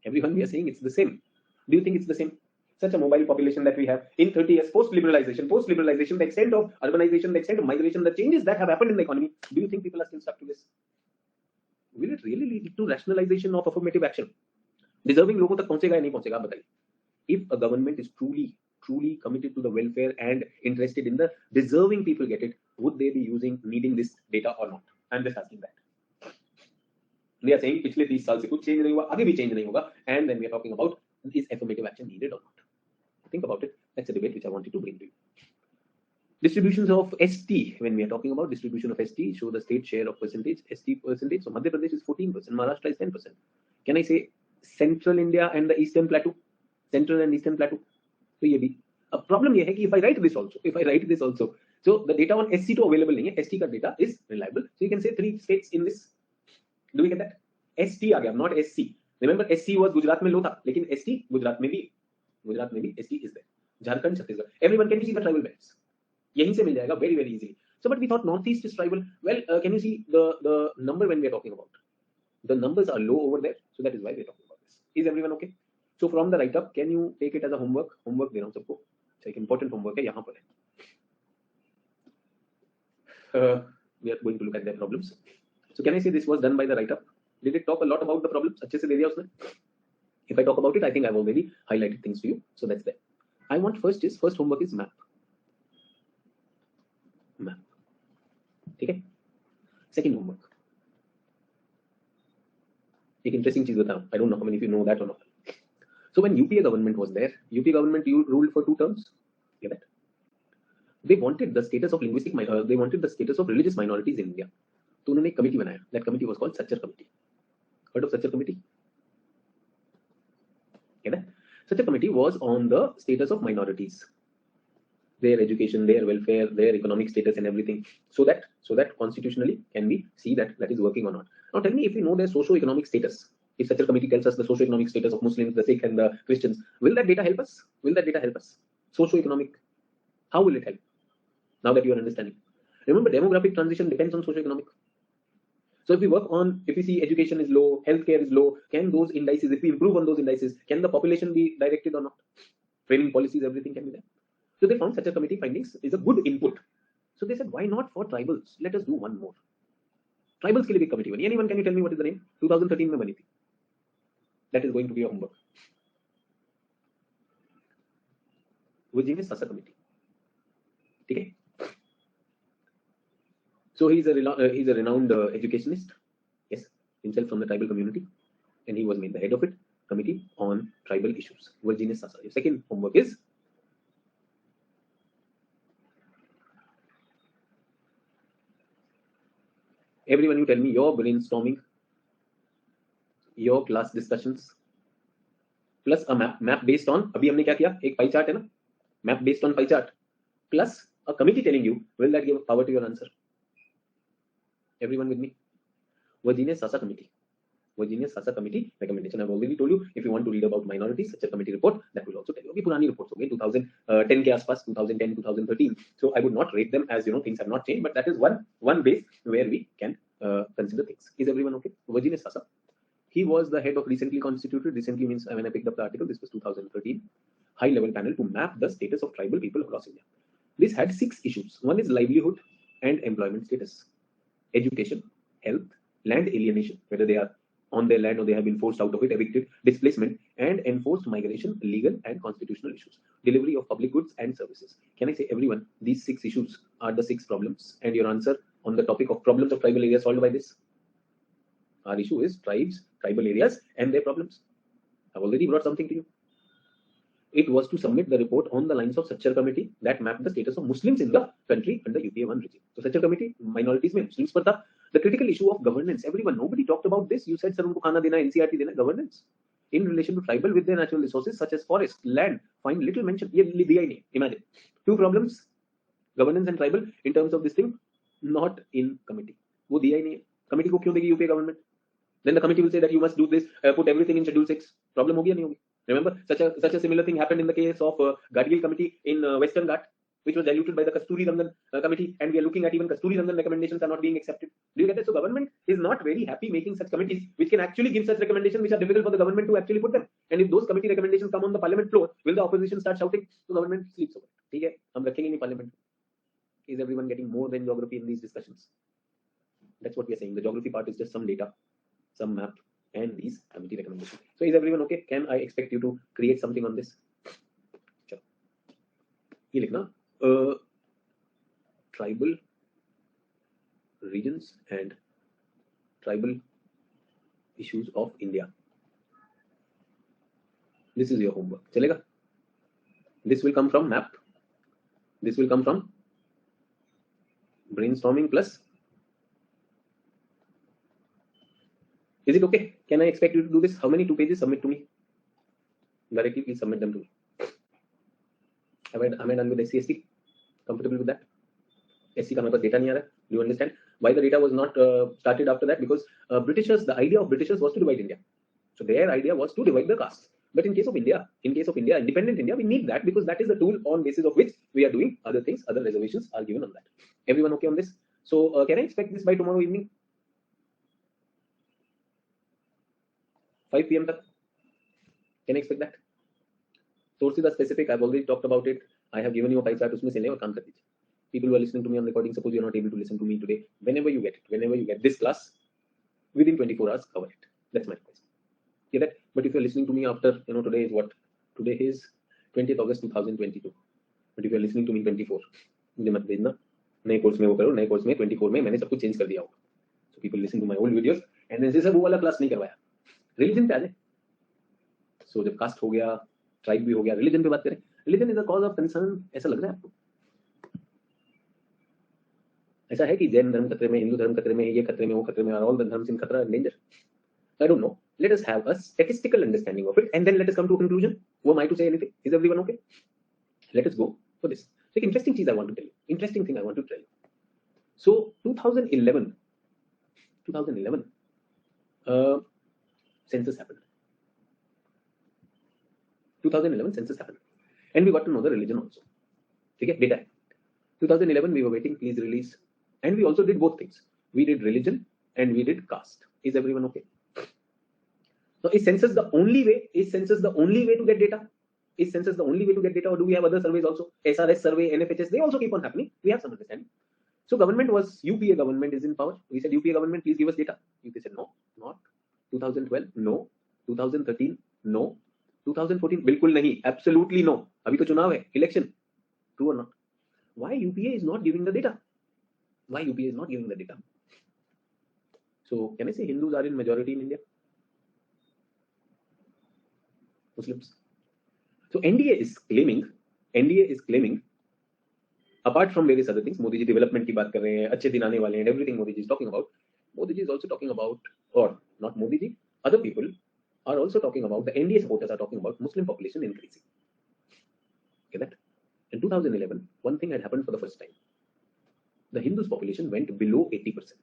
Everyone, we are saying it's the same. Do you think it's the same? Such a mobile population that we have in 30 years, post-liberalization, the extent of urbanization, the extent of migration, the changes that have happened in the economy. Do you think people are still stuck to this? Will it really lead to rationalization of affirmative action? Deserving लोगों तक पहुंचेगा या नहीं पहुंचेगा आप बताइए. If a government is truly committed to the welfare and interested in the deserving people get it, would they be needing this data or not? I'm just asking that. They are saying पिछले 30 साल से कुछ change नहीं हुआ, आगे भी change नहीं होगा, and then we are talking about is affirmative action needed or not? Think about it. That's a debate which I wanted to bring to you. Distributions of ST, when we are talking about distribution of ST, show the state share of percentage, ST percentage. So Madhya Pradesh is 14%, Maharashtra is 10%. Can I say Central India and the Eastern Plateau? Central and Eastern Plateau. So ये भी. A problem ये है कि if I write this also, so the data on SC to available नहीं है, ST का data is reliable. So you can say 3 states in this. Do we get that? ST आ गया, not SC. Remember SC was Gujarat में लो था, लेकिन ST Gujarat में भी ST is there. Jharkhand, Chhattisgarh. Everyone, can you see the tribal belts? यहीं से मिल जाएगा very easily. So but we thought northeast is tribal. Well, can you see the number when we are talking about? The numbers are low over there, so that is why we are talking about this. Is everyone okay? So from the write up, can you take it as a homework? Homework दे रहा हूँ सबको. एक important homework है, यहाँ पर है. We are going to look at their problems. So can I say this was done by the write up? Did it talk a lot about the problems? अच्छे से दे दिया उसने. If I talk about it, I think I've already highlighted things to you. So that's there. I want first homework is map. ठीक है. Second homework. एक interesting चीज बताऊँ. I don't know how many of you know that or not. So when UPA government was there, UPA government ruled for 2 terms. Get that? They wanted the status of they wanted the status of religious minorities in India. तो उन्होंने एक committee बनाया. That committee was called Sachar Committee. Heard of Sachar Committee? Get that? Sachar Committee was on the status of minorities, their education, their welfare, their economic status, and everything. So that constitutionally can we see that is working or not. Now tell me, if we know their socio-economic status, if Sachar Committee tells us the socio-economic status of Muslims, the Sikh, and the Christians, will that data help us? Socio-economic. How will it help? Now that you are understanding. Remember, demographic transition depends on socio-economic. So if we see education is low, healthcare is low, can those indices, if we improve on those indices, can the population be directed or not? Training policies, everything can be there. So they found Sachar Committee findings is a good input. So they said, why not for tribals? Let us do one more. Tribals के लिए भी committee बनी. Anyone, can you tell me what is the name? 2013 में बनी थी. That is going to be your homework. Virginia Sachar Committee. ठीक है? So he's a renowned educationist, yes, himself from the tribal community, and he was made the head of it, committee on tribal issues. Virginia Sasa. Your second homework is everyone. You tell me your brainstorming, your class discussions, plus a map based on. अभी हमने क्या किया? एक pie chart है ना? Map based on pie chart, plus a committee telling you. Will that give power to your answer? Everyone with me? Virginia Sasa Committee. Virginia Sasa Committee recommendation. I've already told you, if you want to read about minorities, such a committee report, that will also tell you. अभी पुरानी reports हो गई 2010 के आसपास, 2010, 2013. So I would not rate them as things have not changed, but that is one base where we can consider things. Is everyone okay? Virginia Sasa. He was the head of recently constituted. Recently means when I picked up the article, this was 2013. High-level panel to map the status of tribal people across India. This had 6 issues. One is livelihood and employment status. Education, health, land alienation, whether they are on their land or they have been forced out of it, evicted, displacement, and enforced migration, legal and constitutional issues, delivery of public goods and services. Can I say, everyone, these 6 issues are the 6 problems, and your answer on the topic of problems of tribal areas solved by this? Our issue is tribal areas and their problems. I've already brought something to you. It was to submit the report on the lines of Sachar committee that mapped the status of Muslims in the country under UPA 1 regime. So Sachar committee minorities में Muslims पर था. The critical issue of governance. Everyone, nobody talked about this. You said sir उनको खाना देना, NCRT देना, governance in relation to tribal with their natural resources such as forest, land. Find little mention. ये दिया ही नहीं. Imagine 2 problems, governance and tribal in terms of this thing, not in committee. वो दिया ही नहीं है. Committee को क्यों देगी UPA government? Then the committee will say that you must do this, put everything in Schedule 6. Problem होगी या नहीं होगी? Remember, such a similar thing happened in the case of Gadgil committee in Western Ghat, which was diluted by the Kasturi Rangan committee, and we are looking at even Kasturi Rangan recommendations are not being accepted. Do you get it? So government is not very happy making such committees which can actually give such recommendations which are difficult for the government to actually put them. And if those committee recommendations come on the parliament floor, will the opposition start shouting? So government sleeps over. ठीक है, हम रखेंगे नहीं parliament. Is everyone getting more than geography in these discussions? That's what we are saying. The geography part is just some data, some map, and these committee recommendations. So is everyone okay? Can I expect you to create something on this? Sure. ये लिखना tribal regions and tribal issues of India. This is your homework. चलेगा? This will come from map. This will come from brainstorming plus. Is it okay? Can I expect you to do this? How many 2 pages? Submit to me. Directly, please submit them to me. Am I done with SC/ST? Comfortable with that? SC का मेरे पास data नहीं आ रहा. Do you understand why the data was not started after that? Because Britishers, the idea of Britishers was to divide India. So their idea was to divide the caste. But in case of India, independent India, we need that because that is the tool on basis of which we are doing other things. Other reservations are given on that. Everyone okay on this? So can I expect this by tomorrow evening? 5 PM तक. Can I expect that? Sources are specific. I've already talked about it. I have given you a pie chart. उसमें से ले और काम कर दीजिए. People who are listening to me on recording, suppose you are not able to listen to me today. Whenever you get this class, within 24 hours, cover it. That's my request. Get that? But if you are listening to me after, today is what? Today is 20th August 2022. But if you are listening to me 24, मुझे मत भेजना. नए course में वो करो. नए course में 24 में मैंने सब कुछ चेंज कर दिया होगा. So people listen to my old videos and then सब वो वाला क्लास नहीं करवाया. रिलीजन पे आ जाए. सो जब कास्ट हो गया, ट्राइब भी हो गया, रिलीजन पे बात करें. Religion is a cause of concern. ऐसा लग रहा है आपको? ऐसा है कि जैन धर्म खतरे में, हिंदू धर्म खतरे में, ये खतरे में, वो खतरे में, ऑल द धर्म्स इन खतरा, danger? I don't no. Let us have a statistical understanding of it and then let us come to a conclusion. Who am I to say anything? Is everyone okay? Let us go for this. So interesting thing I want to tell you. So 2011 census happened. 2011 census happened and we got to know the religion also. Okay, data. 2011 we were waiting, please release, and we also did both things. We did religion and we did caste. Is everyone okay? So is census the only way? To get data? Or do we have other surveys also? SRS survey, NFHS, they also keep on happening. We have some understanding. So UPA government is in power. We said UPA government, please give us data. UPA said no, not. 2012, no. 2013, no. 2014, बिल्कुल नहीं, absolutely no. अभी तो चुनाव है, election. True or not? Why UPA is not giving the data? So can I say Hindus are in majority in India? Muslims. So NDA is claiming, apart from various other things, Modi ji development की बात कर रहे हैं, अच्छे दिन आने वाले हैं, and everything Modi ji is talking about. Modi ji is also talking about, or not Modi ji, other people are also talking about, the NDA supporters are talking about Muslim population increasing. Get that? In 2011, one thing had happened for the first time. The Hindus population went below 80%.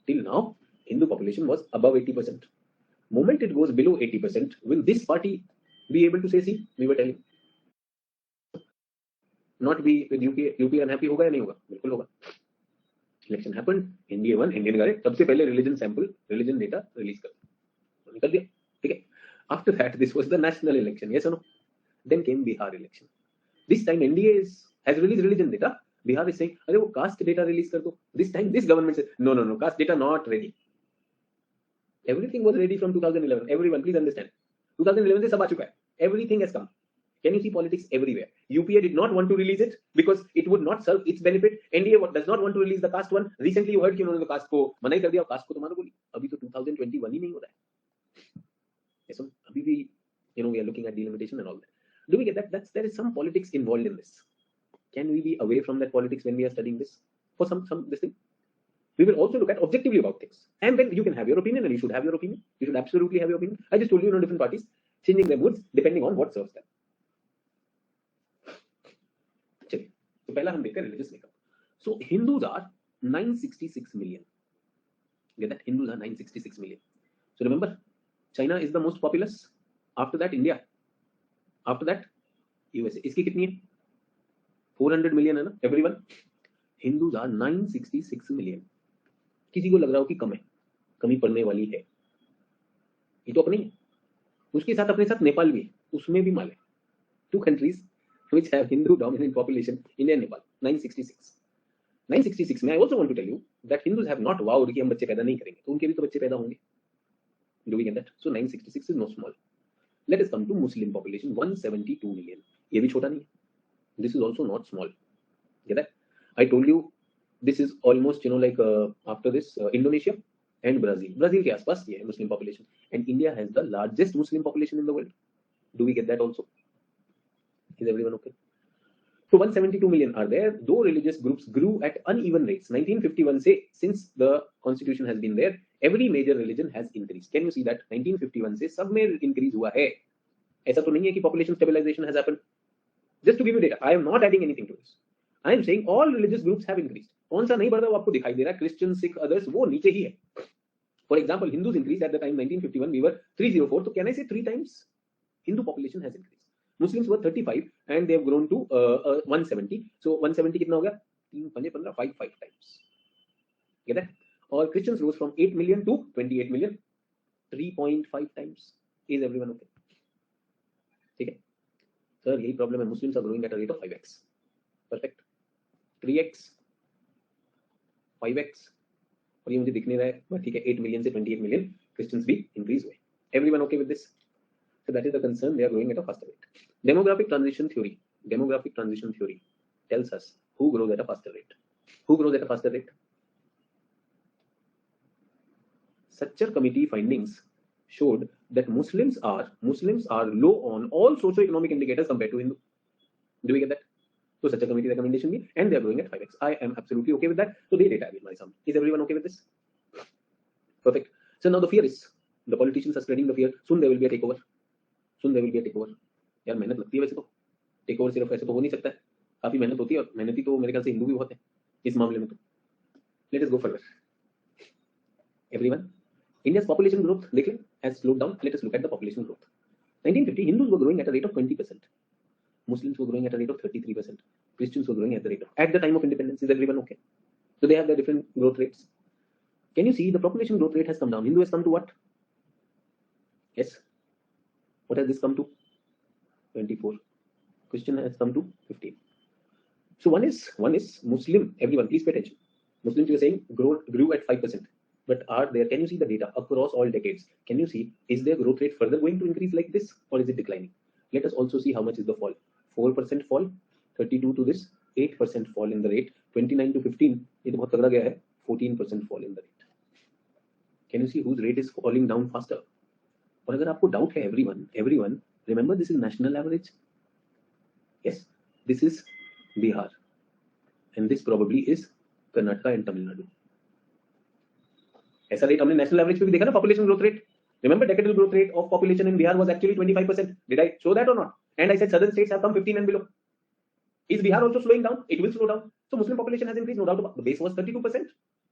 Till now, Hindu population was above 80%. Moment it goes below 80%, will this party be able to say, see, we were telling? Not be with UP unhappy होगा या नहीं होगा? बिल्कुल होगा. Election happened, India won, Indian गए, सबसे पहले religion data release कर दिया. ठीक है? After that, this was the national election, yes or no? Then came Bihar election. This time NDA has released religion data. Bihar is saying, अरे वो caste data release कर दो. This time this government says, no, caste data not ready. Everything was ready from 2011. Everyone, please understand. 2011 से सब आ चुका है. Everything has come. Can you see politics everywhere? UPA did not want to release it because it would not serve its benefit. NDA does not want to release the caste one. Recently you heard कि उन्होंने caste को मना ही कर दिया, caste को तो मानो बोली. अभी तो 2021 ही नहीं हो रहा है. Yes, अभी भी we are looking at delimitation and all that. Do we get that? There is some politics involved in this. Can we be away from that politics when we are studying this? For some this thing, we will also look at objectively about things, and then you can have your opinion, and you should have your opinion. You should absolutely have your opinion. I just told you, different parties changing their moods depending on what serves them. चलिए, तो पहला हम देखते हैं religious makeup. So Hindus are 966 million. Get that? Hindus are 966 million. So remember, China is the most populous. After that, India. After that, USA. इसकी कितनी है? 400 million है ना? Everyone. Hindus are 966 million. किसी को लग रहा हो कि कम है, कमी पड़ने वाली है, ये तो अपनी है. उसके साथ अपने साथ नेपाल भी है, उसमें भी माल है. 2 countries which have Hindu dominant population, India and Nepal. 966 में I also want to tell you that Hindus have not vowed कि हम बच्चे पैदा नहीं करेंगे, तो उनके भी तो बच्चे पैदा होंगे. Do we get that? So 966 is no small. Let us come to Muslim population, 172 million. ये भी छोटा नहीं है. This is also not small. Get that? I told you this is almost like after this Indonesia and Brazil. Brazil के आसपास ये है Muslim population, and India has the largest Muslim population in the world. Do we get that also? Is everyone okay? So 172 million are there. Though religious groups grew at uneven rates. 1951 से, since the constitution has been there, every major religion has increased. Can you see that? 1951 से सब में increase हुआ है. ऐसा तो नहीं है कि population stabilization has happened. Just to give you data, I am not adding anything to this. I am saying all religious groups have increased. कौन सा नहीं बढ़ रहा वो आपको दिखाई दे रहा है? Christian, Sikh, others वो नीचे ही है. For example, Hindus increased at the time 1951 we were 304. So can I say 3 times? Hindu population has increased. Muslims were 35 and they have grown to 170. So 170 कितना हो गया? 3 5 15 5 times. Get that? Or Christians rose from 8 million to 28 million, 3.5 times. Is everyone okay? ठीक है? Sir, यही problem है. Muslims are growing at a rate of 5x. Perfect. 3x, 5x, और ये मुझे दिख नहीं रहा है, बट ठीक है, 8 million से 28 million Christians भी increase हुए. Everyone okay with this? So that is the concern. They are growing at a faster rate. Demographic transition theory tells us who grows at a faster rate. Who grows at a faster rate? Such committee findings showed that Muslims are low on all socio-economic indicators compared to Hindu. Do we get that? So such a committee recommendation be, and they are growing at 5x. I am absolutely okay with that. So they data again my sum. Is everyone okay with this? Perfect. So now the fear is, the politicians are spreading the fear. Soon there will be a takeover. यार मेहनत लगती है वैसे तो. Take over सिर्फ ऐसे तो हो नहीं सकता है, काफी मेहनत होती है, और मेहनती तो मेरे ख्याल से हिंदू भी बहुत है इस मामले में. तो let us go further. Everyone, India's population growth देख लें has slowed down. Let us look at the population growth. 1950 Hindus were growing at a rate of 20%. Muslims were growing at a rate of 33%. Christians were growing at the rate of, at the time of independence. Is everyone okay? So they have their different growth rates. Can you see the population growth rate has come down? Hindu has come to what? Yes. What has this come to? 24. Christian has come to 15. So one is Muslim. Everyone, please pay attention. Muslims, you are saying grew at 5%. But are there? Can you see the data across all decades? Can you see, is their growth rate further going to increase like this, or is it declining? Let us also see how much is the fall. 4% fall, 32 to this, 8% fall in the rate, 29 to 15. ये तो बहुत तगड़ा गया है. 14% fall in the rate. Can you see whose rate is falling down faster? और अगर आपको doubt है, everyone, remember this is national average. Yes, this is Bihar, and this probably is Karnataka and Tamil Nadu. ऐसा rate हमने national average पे भी देखा ना, population growth rate. Remember, decadal growth rate of population in Bihar was actually 25%. Did I show that or not? And I said southern states have come 15 and below. Is Bihar also slowing down? It will slow down. So Muslim population has increased, no doubt about it. The base was 32%.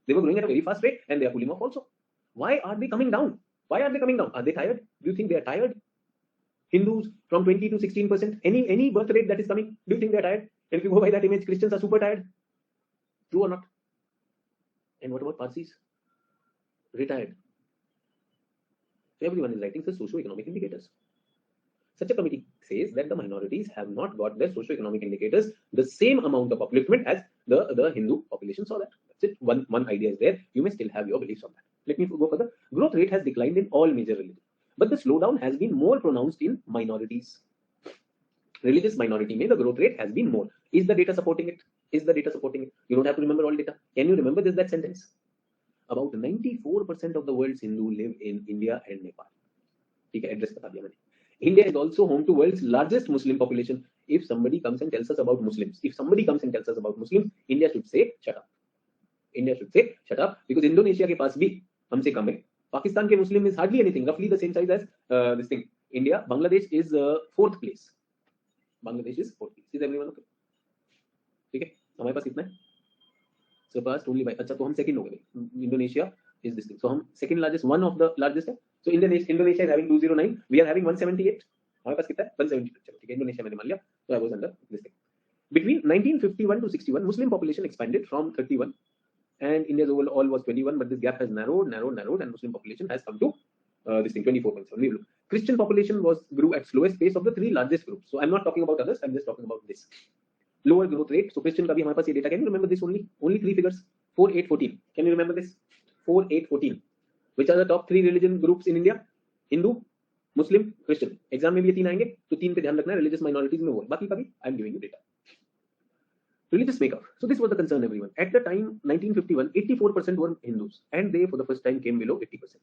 They were growing at a very fast rate, and they are cooling off also. Why are they coming down? Why are they coming down? Are they tired? Do you think they are tired? Hindus from 20 to 16%. Any birth rate that is coming, do you think they are tired? And if you go by that image, Christians are super tired. True or not? And what about Parsis? Retired. Everyone is writing the socio-economic indicators. Such a committee says that the minorities have not got their socio-economic indicators the same amount of upliftment as the Hindu population saw that. That's it. One idea is there. You may still have your beliefs on that. Let me go further. Growth rate has declined in all major religions, but the slowdown has been more pronounced in minorities. Religious minority may the growth rate has been more. Is the data supporting it? Is the data supporting it? You don't have to remember all data. Can you remember that sentence? About 94% of the world's Hindu live in India and Nepal. ठीक है, address बता दिया मैंने. India is also home to world's largest Muslim population. If somebody comes and tells us about Muslims, India should say shut up. India should say shut up, because Indonesia के पास भी हमसे कम है. Pakistan के Muslim is hardly anything, roughly the same size as this thing. India, Bangladesh is fourth place. Bangladesh is fourth place. Is everyone okay? ठीक है, हमारे पास कितना है? Surpassed only by, अच्छा तो हम second हो गए. Indonesia is this thing. So हम second largest, one of the largest है. So Indonesia is having 209. We are having 178. हमारे पास कितना है? 178. चलो ठीक है, Indonesia मैंने मान लिया. So I was under this thing. Between 1951 to 61, Muslim population expanded from 31, and India's overall was 21, but this gap has narrowed, and Muslim population has come to this thing 24.7. Christian population grew at slowest pace of the three largest groups. So I'm not talking about others. I'm just talking about this. Lower growth rate. So Christian का भी हमारे पास ये data. Can you remember this only three figures? 4, 8, 14. Can you remember this? 4, 8, 14. Which are the top three religion groups in India? Hindu, Muslim, Christian. Exam में भी ये तीन आएंगे, तो तीन पे ध्यान रखना है. Religious minorities में वो है. बाकी का भी I'm giving you data. Religious makeup. So this was the concern, everyone. At the time, 1951, 84% were Hindus, and they for the first time came below 80%.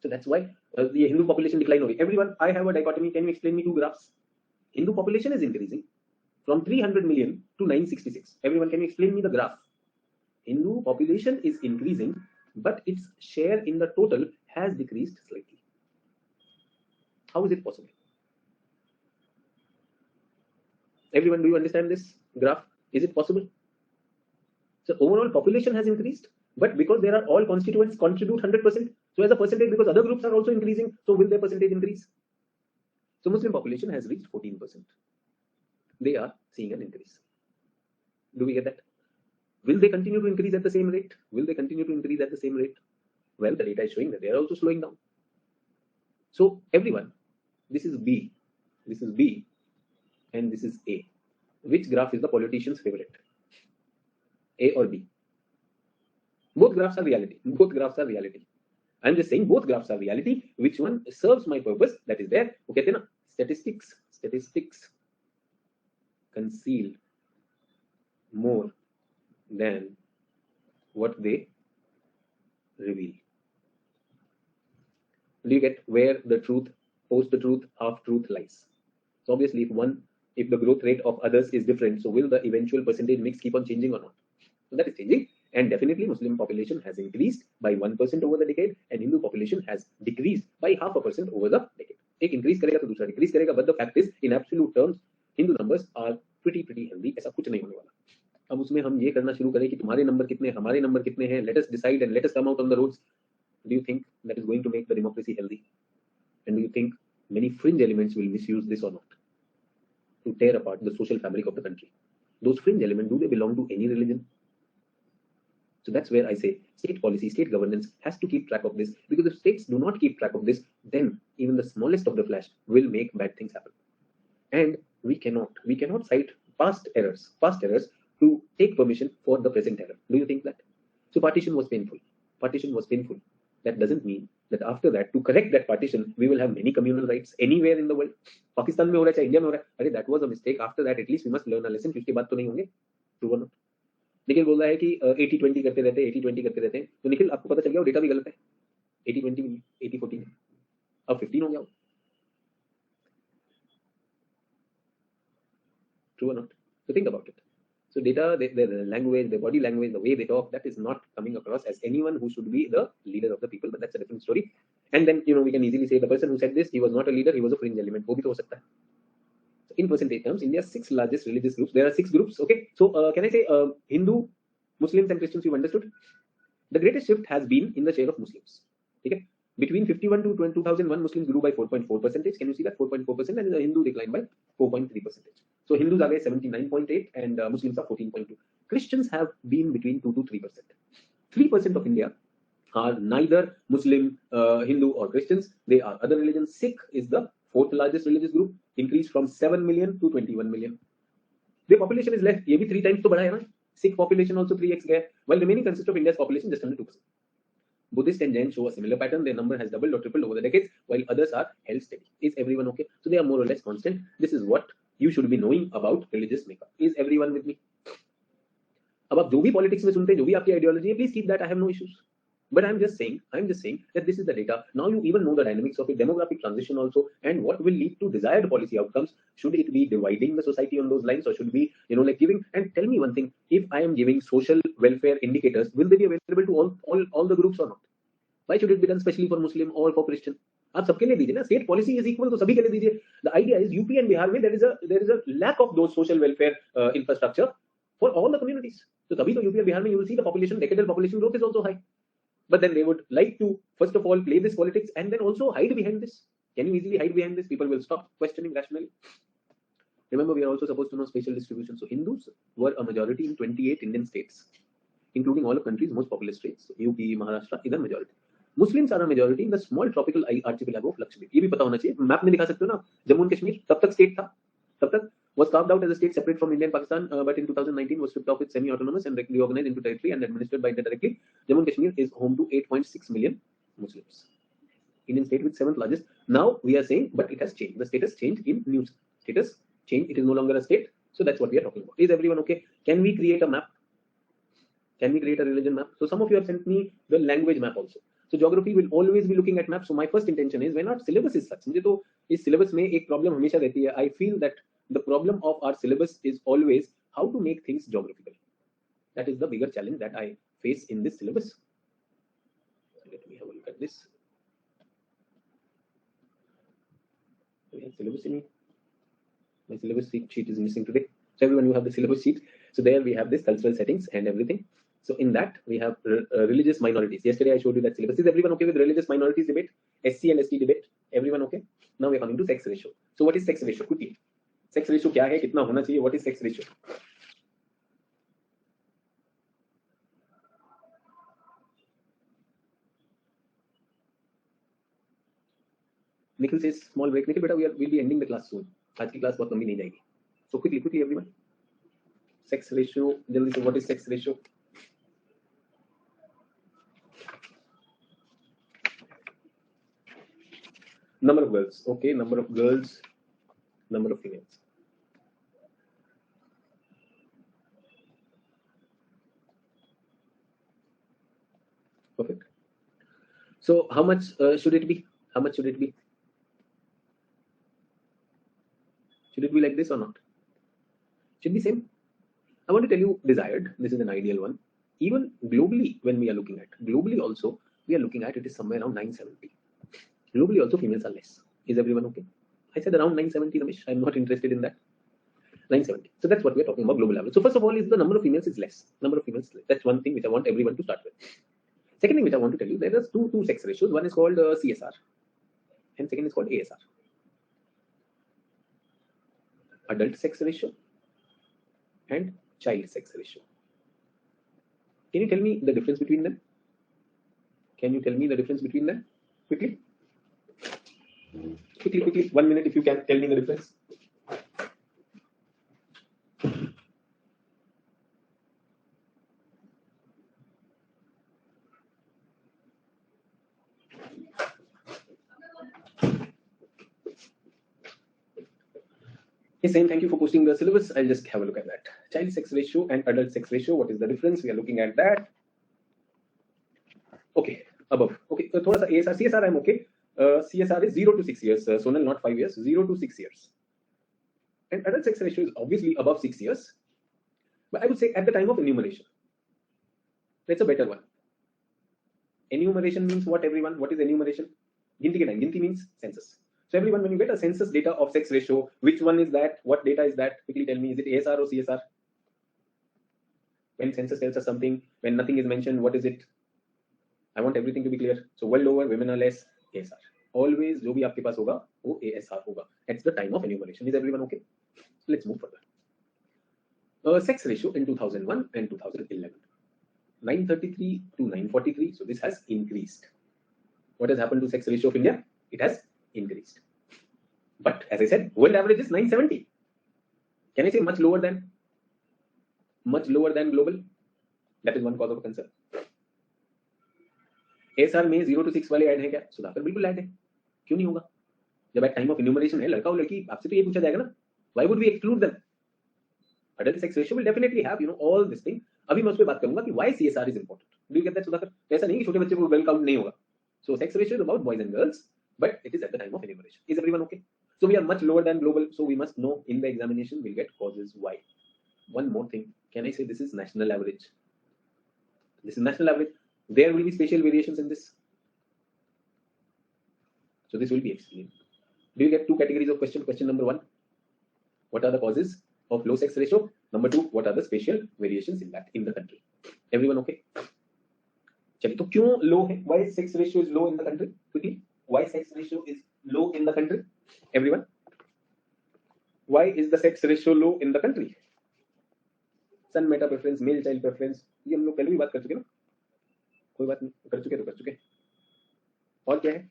So that's why the Hindu population decline. Everyone, I have a dichotomy. Can you explain me two graphs? Hindu population is increasing from 300 million to 966. Everyone, can you explain me the graph? Hindu population is increasing, but its share in the total has decreased slightly. How is it possible? Everyone, do you understand this graph? Is it possible? So overall population has increased, but because there are all constituents contribute 100%. So as a percentage, because other groups are also increasing, so will their percentage increase? So Muslim population has reached 14%. They are seeing an increase. Do we get that? Will they continue to increase at the same rate? Well, the data is showing that they are also slowing down. So everyone, this is B, and this is A. Which graph is the politician's favorite? A or B? Both graphs are reality. I'm just saying both graphs are reality. Which one serves my purpose? That is there. वो कहते हैं ना, statistics conceal more than what they reveal. Do you get where the truth, post-truth, half-truth lies? So obviously, if the growth rate of others is different, so will the eventual percentage mix keep on changing or not? So that is changing, and definitely Muslim population has increased by 1% over the decade, and Hindu population has decreased by 0.5% over the decade. एक increase करेगा तो दूसरा decrease करेगा, but the fact is, in absolute terms, Hindu numbers are pretty healthy. ऐसा कुछ नहीं होने वाला. अब उसमें हम ये करना शुरू करें कि तुम्हारे नंबर कितने, हमारे नंबर कितने हैं, let us decide and let us come out on the roads. Do you think that is going to make the democracy healthy? And do you think many fringe elements will misuse this or not to tear apart the social fabric of the country? Those fringe elements, do they belong to any religion? So that's where I say state policy, state governance has to keep track of this, because if states do not keep track of this, then even the smallest of the flash will make bad things happen. And we cannot cite past errors to take permission for the present error. Do you think that? So partition was painful. That doesn't mean that after that, to correct that partition, we will have many communal rights anywhere in the world. Pakistan में हो रहा है, चाहे India में हो रहा है. That was a mistake. After that, at least we must learn a lesson. उसके बाद तो नहीं होंगे. True or not? लेकिन बोल रहा है कि 80-20 करते रहते हैं. तो निखिल, आपको पता चल गया वो डेटा भी गलत है. 80-20 नहीं, 80-14 है. अब 15 हो गया. True or not? So think about it. So data, the language, the body language, the way they talk, that is not coming across as anyone who should be the leader of the people, but that's a different story. And then, we can easily say the person who said this, he was not a leader, he was a fringe element. वो भी तो हो सकता है. So in percentage terms, India's 6 largest religious groups. There are 6 groups, okay? So can I say Hindu, Muslims and Christians, you've understood? The greatest shift has been in the share of Muslims. Okay? Between 51 to 2001, Muslims grew by 4.4%. Can you see that? 4.4%, and the Hindu declined by 4.3%. So Hindus are 79.8 and Muslims are 14.2. Christians have been between 2 to 3%. 3% of India are neither Muslim, Hindu or Christians. They are other religions. Sikh is the 4th largest religious group, increased from 7 million to 21 million. Their population is less. ये भी 3 times तो बढ़ा है ना. Sikh population also 3x गया, while remaining consists of India's population just under 2%. Buddhist and Jain show a similar pattern. Their number has doubled or tripled over the decades, while others are held steady. Is everyone okay? So they are more or less constant. This is what you should be knowing about religious makeup. Is everyone with me? अब आप जो भी politics में सुनते हैं, जो भी आपकी ideology है, please keep that. I have no issues. But I'm just saying that this is the data. Now you even know the dynamics of a demographic transition also, and what will lead to desired policy outcomes. Should it be dividing the society on those lines, or should be, like giving? And tell me one thing: if I am giving social welfare indicators, will they be available to all the groups or not? Why should it be done specially for Muslim or for Christian? आप सबके लिए दीजिए ना. State policy is equal, तो सभी के लिए दीजिए. The idea is UP and Bihar में there is a lack of those social welfare infrastructure for all the communities. तो तभी तो यूपी और बिहार में you will see the population decadal population growth is also high. But then they would like to first of all play this politics and then also hide behind this. Can you easily hide behind this? People will stop questioning rationally. Remember, we are also supposed to know spatial distribution. So Hindus were a majority in 28 Indian states, including all the country's most populous states. So UP, Maharashtra, इधर majority. Muslims are a majority in the small tropical archipelago of Lakshadweep. ये भी पता होना चाहिए. Map में दिखा सकते हो ना. जम्मू एंड कश्मीर तब तक स्टेट था, तब तक was carved out as a state separate from India and Pakistan, but in 2019 was stripped off its semi-autonomous and reorganized into territory and administered by India directly. Jammu and Kashmir is home to 8.6 million Muslims. Indian state with 7th largest. Now we are saying, but it has changed. The status changed in new status change. It is no longer a state. So that's what we are talking about. Is everyone okay? Can we create a map? Can we create a religion map? So some of you have sent me the language map also. So geography will always be looking at maps. So my first intention is, when our syllabus is such, मुझे तो इस syllabus में एक problem हमेशा रहती है. I feel that the problem of our syllabus is always how to make things geographical. That is the bigger challenge that I face in this syllabus. Let me have a look at this. We have syllabus in it. My syllabus sheet is missing today. So everyone, you have the syllabus sheet. So there we have this cultural settings and everything. So in that we have religious minorities. Yesterday I showed you that syllabus. Is everyone okay with religious minorities debate? SC and ST debate? Everyone okay? Now we are coming to sex ratio. So what is sex ratio? Quickly. Sex ratio क्या है, कितना होना चाहिए? What is sex ratio? Nikhil से small break. Nikhil बेटा, we'll be ending the class soon. आज की class बहुत लंबी नहीं जाएगी. So quickly everyone. Sex ratio जल्दी से. What is sex ratio? Number of girls. Okay, number of girls, number of females. Perfect. So how much should it be? How much should it be? Should it be like this or not? Should be same. I want to tell you desired. This is an ideal one. Even globally, when we are looking at, globally also, we are looking at it is somewhere around 970. Globally also females are less. Is everyone okay? I said around 970, Ramesh. I'm not interested in that. 970. So that's what we are talking about, global average. So first of all, is the number of females is less. Number of females less. That's one thing which I want everyone to start with. Second thing which I want to tell you, there are two sex ratios. One is called CSR, and second is called ASR. Adult sex ratio and child sex ratio. Can you tell me the difference between them? Can you tell me the difference between them? Quickly. 1 minute if you can tell me the difference. He's saying thank you for posting the syllabus. I'll just have a look at that. Child sex ratio and adult sex ratio. What is the difference? We are looking at that. Okay, above. Okay, so thoda sa ASR, CSR I'm okay. CSR is 0 to 6 years. Sonal, not 5 years. 0 to 6 years. And adult sex ratio is obviously above 6 years. But I would say at the time of enumeration. That's a better one. Enumeration means what, everyone? What is enumeration? Ginti ke time. Ginti means census. So everyone, when you get a census data of sex ratio, which one is that? What data is that? Quickly tell me, is it ASR or CSR? When census tells us something, when nothing is mentioned, what is it? I want everything to be clear. So world over, women are less, ASR. Always, जो भी आपके पास होगा, वो ASR होगा. At the time of enumeration. Is everyone okay? Let's move further. Sex ratio in 2001 and 2011. 933 to 943. So this has increased. What has happened to sex ratio of India? It has increased. But as I said, world average is 970. Can I say much lower than? Much lower than global? That is one cause of concern. ASR में 0 to 6 वाले add है क्या? सुधाकर बिल्कुल add है. क्यों नहीं होगा? जब at time of enumeration है, लड़का और लड़की, आपसे तो ये पूछा जाएगा ना? Why would we exclude them? Adult sex ratio will definitely have, all this thing. अभी मैं उस पर बात करूंगा कि why CSR is important. Do you get that, Sudhakar? ऐसा नहीं कि छोटे बच्चे को well count नहीं होगा. So sex ratio is about boys and girls, but it is at the time of enumeration. Is everyone okay? So we are much lower than global. So we must know in the examination we'll get causes why. One more thing. Can I say this is national average? This is national average. There will be spatial variations in this. So this will be explained. Do you get two categories of question? Question number one, what are the causes of low sex ratio? Number two, what are the spatial variations in that in the country? Everyone okay? चलिए, तो क्यों low है? Why sex ratio is low in the country? Quickly, why sex ratio is low in the country? Everyone, why is the sex ratio low in the country? Son meta preference, male child preference, ये हम लोग पहले भी बात कर चुके ना, कोई बात नहीं, कर चुके तो कर चुके. और क्या है?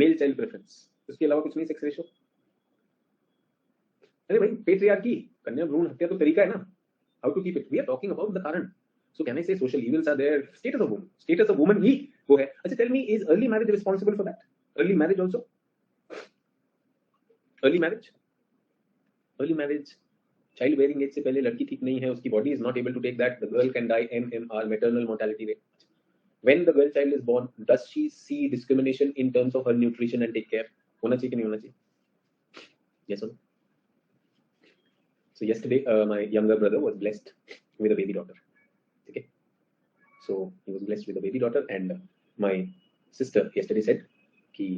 मेल चाइल्ड प्रेफरेंस, उसके अलावा कुछ नहीं. सेक्स रेशियो, अरे भाई पेट्रियार्की, कन्या भ्रूण हत्या तो तरीका है ना. How to keep it? We are talking about the कारण. So can I say social evils are there? Status of woman ही वो है. अच्छा, tell me, is early marriage responsible for that? Early marriage also, early marriage, child bearing age से पहले लड़की ठीक नहीं है, उसकी body is not able to take that, the girl can die. MMR, maternal mortality rate. When the girl child is born, does she see discrimination in terms of her nutrition and take care? होना चाहिए कि नहीं होना चाहिए? Yes or no? So yesterday, my younger brother was blessed with a baby daughter. Okay, so he was blessed with a baby daughter, and my sister yesterday said कि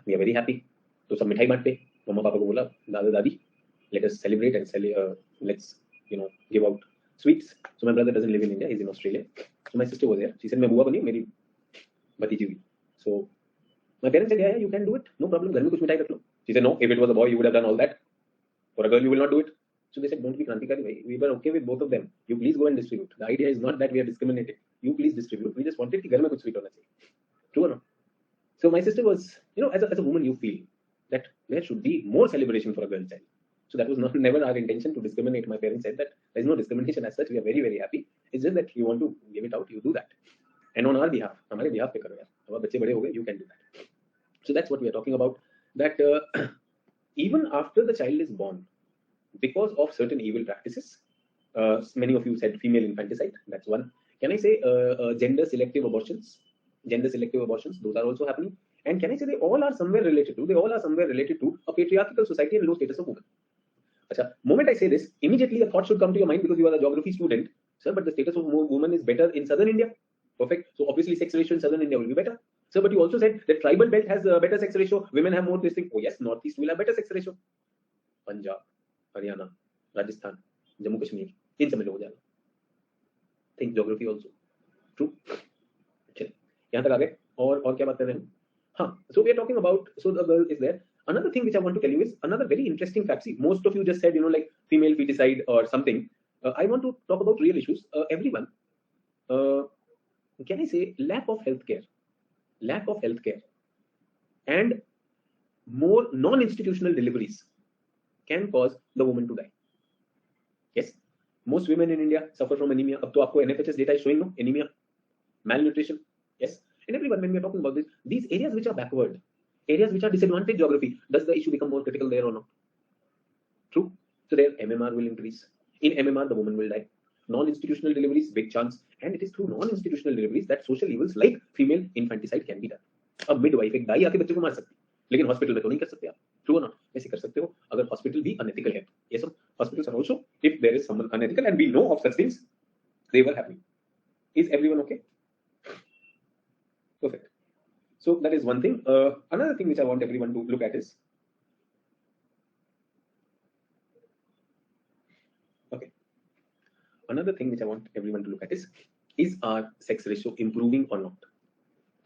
we are very happy. तो सब मिठाई बांटते, मम्मा पापा को बोला, दादा दादी, let us celebrate and let's give out sweets. So my brother doesn't live in India; he's in Australia. So my sister was there. She said, "मैं बुआ बनी हूँ, मेरी भतीजी हुई." So my parents said, "Yeah, you can do it, no problem. घर में कुछ मिठाई रख लो." She said, "No, if it was a boy, you would have done all that. For a girl, you will not do it." So they said, "Don't be Krantikari, bhai. We were okay with both of them. You please go and distribute. The idea is not that we are discriminating. You please distribute. We just wanted कि घर में कुछ sweet होना चाहिए." True or not? So my sister was, as a woman, you feel that there should be more celebration for a girl child. So that was never our intention to discriminate. My parents said that there is no discrimination as such. We are very, very happy. It's just that you want to give it out, you do that. And on our behalf, हमारे behalf पे करो यार. अब बच्चे बड़े हो गए, you can do that. So that's what we are talking about. That even after the child is born, because of certain evil practices, many of you said female infanticide. That's one. Can I say gender selective abortions? Gender selective abortions, those are also happening. And can I say they all are somewhere related to a patriarchal society and low status of women. Achha, moment I say this, immediately a thought should come to your mind because you are a geography student. Sir, but the status of women is better in southern India. Perfect. So obviously sex ratio in southern India will be better. Sir, but you also said that tribal belt has a better sex ratio. Women have more this thing. Oh yes, northeast will have better sex ratio. Punjab, Haryana, Rajasthan, Jammu Kashmir, in सब में हो जाएगा. Think geography also. True. चलिए, यहाँ तक आ गए. और क्या बात कर रहे हैं? हाँ. So we are talking about. So the girl is there. Another thing which I want to tell you is another very interesting fact. See, most of you just said, like female feticide or something. I want to talk about real issues. Everyone, can I say lack of healthcare and more non-institutional deliveries can cause the woman to die. Yes, most women in India suffer from anemia. अब तो आपको NFHS data is showing no anemia, malnutrition. Yes, and everyone, when we are talking about this, these areas which are backward, areas which are disadvantaged geography, does the issue become more critical there or not? True. So there MMR will increase. In MMR, the woman will die. Non-institutional deliveries, big chance, and it is through non-institutional deliveries that social evils like female infanticide can be done. अब midwife एक दाई आके बच्चे को मार सकती है, लेकिन hospital में तो नहीं कर सकते आप. True or not? ऐसे कर सकते हो अगर हॉस्पिटल भी अनएथिकल है. Yes, hospitals are also, if there is someone unethical, and we know of such things, they were happening. Is everyone okay? Perfect. So that is one thing. Another thing which I want everyone to look at is, okay. Another thing which I want everyone to look at is our sex ratio improving or not?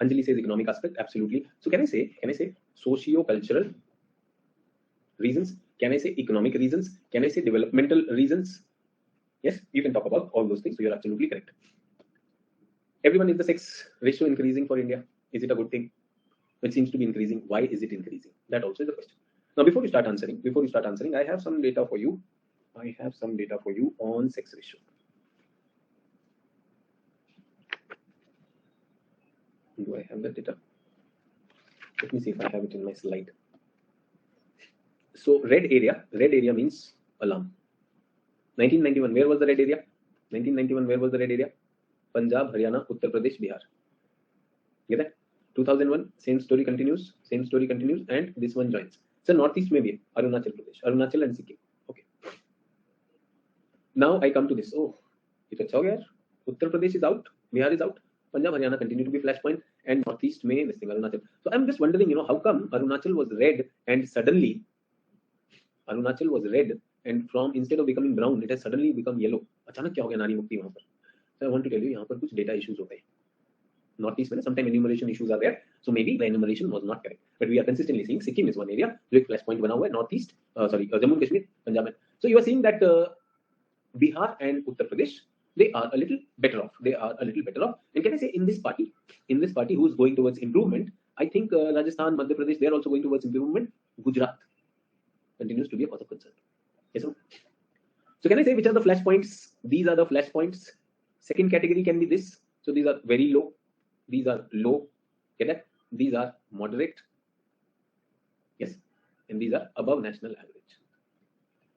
Anjali says economic aspect, absolutely. So can I say socio-cultural reasons? Can I say economic reasons? Can I say developmental reasons? Yes, you can talk about all those things. So you're absolutely correct. Everyone, is the sex ratio increasing for India? Is it a good thing? It seems to be increasing. Why is it increasing? That also is the question. Now, before you start answering, I have some data for you. On sex ratio. Do I have that data? Let me see if I have it in my slide. So red area means alarm. 1991, where was the red area? 1991, where was the red area? Punjab, Haryana, Uttar Pradesh, Bihar. Get that? 2001, same story continues, and this one joins. So Northeast may be Arunachal Pradesh, Arunachal and Sikkim. Okay. Now I come to this. Oh, it's अच्छा हो गया यार. Uttar Pradesh is out, Bihar is out, Punjab, Haryana continue to be flashpoint, and Northeast may this thing Arunachal. So I'm just wondering, how come Arunachal was red and suddenly Arunachal was red and from instead of becoming brown, it has suddenly become yellow. अचानक क्या हो गया नारी मुक्ति वहां पर? So I want to tell you, यहाँ पर कुछ data issues होते हैं. Northeast में sometimes enumeration issues are there, so maybe the enumeration was not correct. But we are consistently seeing Sikkim is one area जो एक flashpoint बना हुआ है. Northeast, Jammu and Kashmir, Punjab. So you are seeing that Bihar and Uttar Pradesh, they are a little better off. And can I say in this party who is going towards improvement, I think Rajasthan, Madhya Pradesh, they are also going towards improvement. Gujarat continues to be a cause of concern. Yes, sir? So can I say which are the flashpoints? These are the flashpoints. Second category can be this. So these are very low. These are low. Get that? These are moderate. Yes. And these are above national average.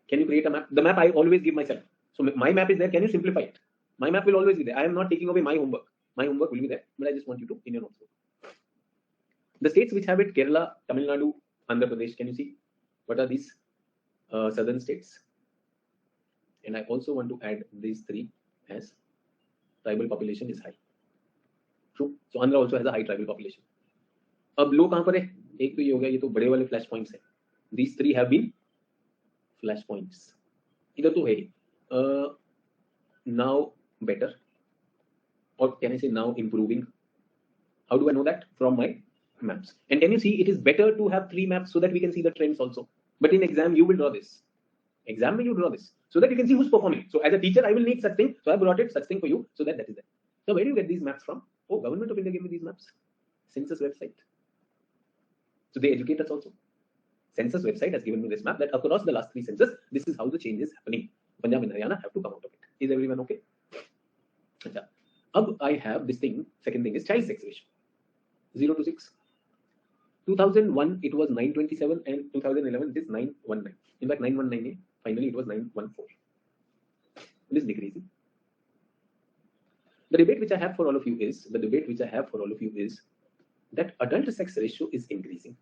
Can you create a map? The map I always give myself. So my map is there. Can you simplify it? My map will always be there. I am not taking away my homework. My homework will be there. But I just want you to in your notes. The states which have it, Kerala, Tamil Nadu, Andhra Pradesh. Can you see? What are these southern states? And I also want to add these three as tribal population is high. True. So Andhra also has a high tribal population. अब लो कहाँ पर है? एक तो ये हो गया, ये तो बड़े वाले फ्लैश पॉइंट्स है. These three have been flash points. इधर तो है. Now better, or can I say now improving? How do I know that? From my maps. And can you see it is better to have three maps so that we can see the trends also. But in exam you will draw this. Exam will you draw this so that you can see who's performing. So as a teacher I will need such thing. So I brought it such thing for you so that is there. So where do you get these maps from? Oh, Government of India gave me these maps. Census website. So they educate us also. Census website has given me this map that across the last three census, this is how the change is happening. Punjab and Haryana have to come out of it. Is everyone okay? Now I have this thing. Second thing is child sex ratio. 0 to 6. 2001 it was 927 and 2011 it is 919. In fact 919. Finally it was 914. It is decreasing. The debate which I have for all of you is that adult sex ratio is increasing.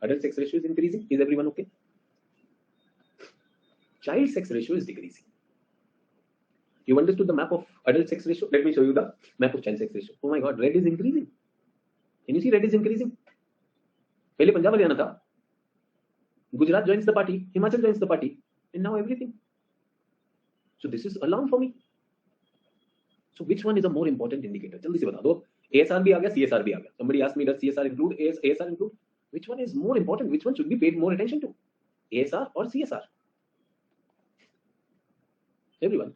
Adult sex ratio is increasing. Is everyone okay? Child sex ratio is decreasing. You understood the map of adult sex ratio? Let me show you the map of child sex ratio. Oh my God, red is increasing. Can you see red is increasing? पहले पंजाब हरियाणा था. Gujarat joins the party. Himachal joins the party. And now everything. So this is alarm for me. So which one is a more important indicator? जल्दी से बता दो. ASR भी आ गया, CSR भी आ गया. Somebody asked me, does CSR include ASR include? Which one is more important? Which one should be paid more attention to? ASR or CSR? Everyone.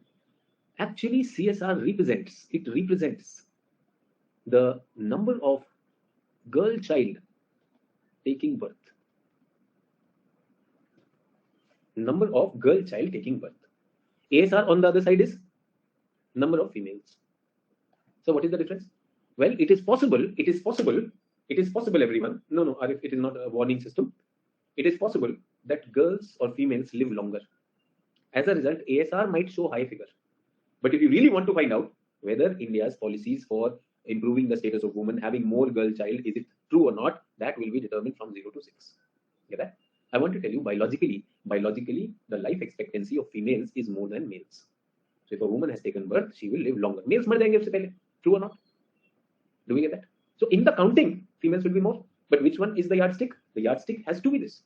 Actually, CSR represents the number of girl child taking birth. Number of girl child taking birth. ASR on the other side is number of females. So what is the difference? Well, it is possible, everyone. No, Arif, it is not a warning system. It is possible that girls or females live longer. As a result, ASR might show high figure. But if you really want to find out whether India's policies for improving the status of women, having more girl child, is it true or not, that will be determined from 0 to 6. Get that? I want to tell you, biologically, the life expectancy of females is more than males. So if a woman has taken birth, she will live longer. Males मर जाएंगे उससे पहले. True or not? Do we get that? So in the counting, females will be more. But which one is the yardstick? The yardstick has to be this.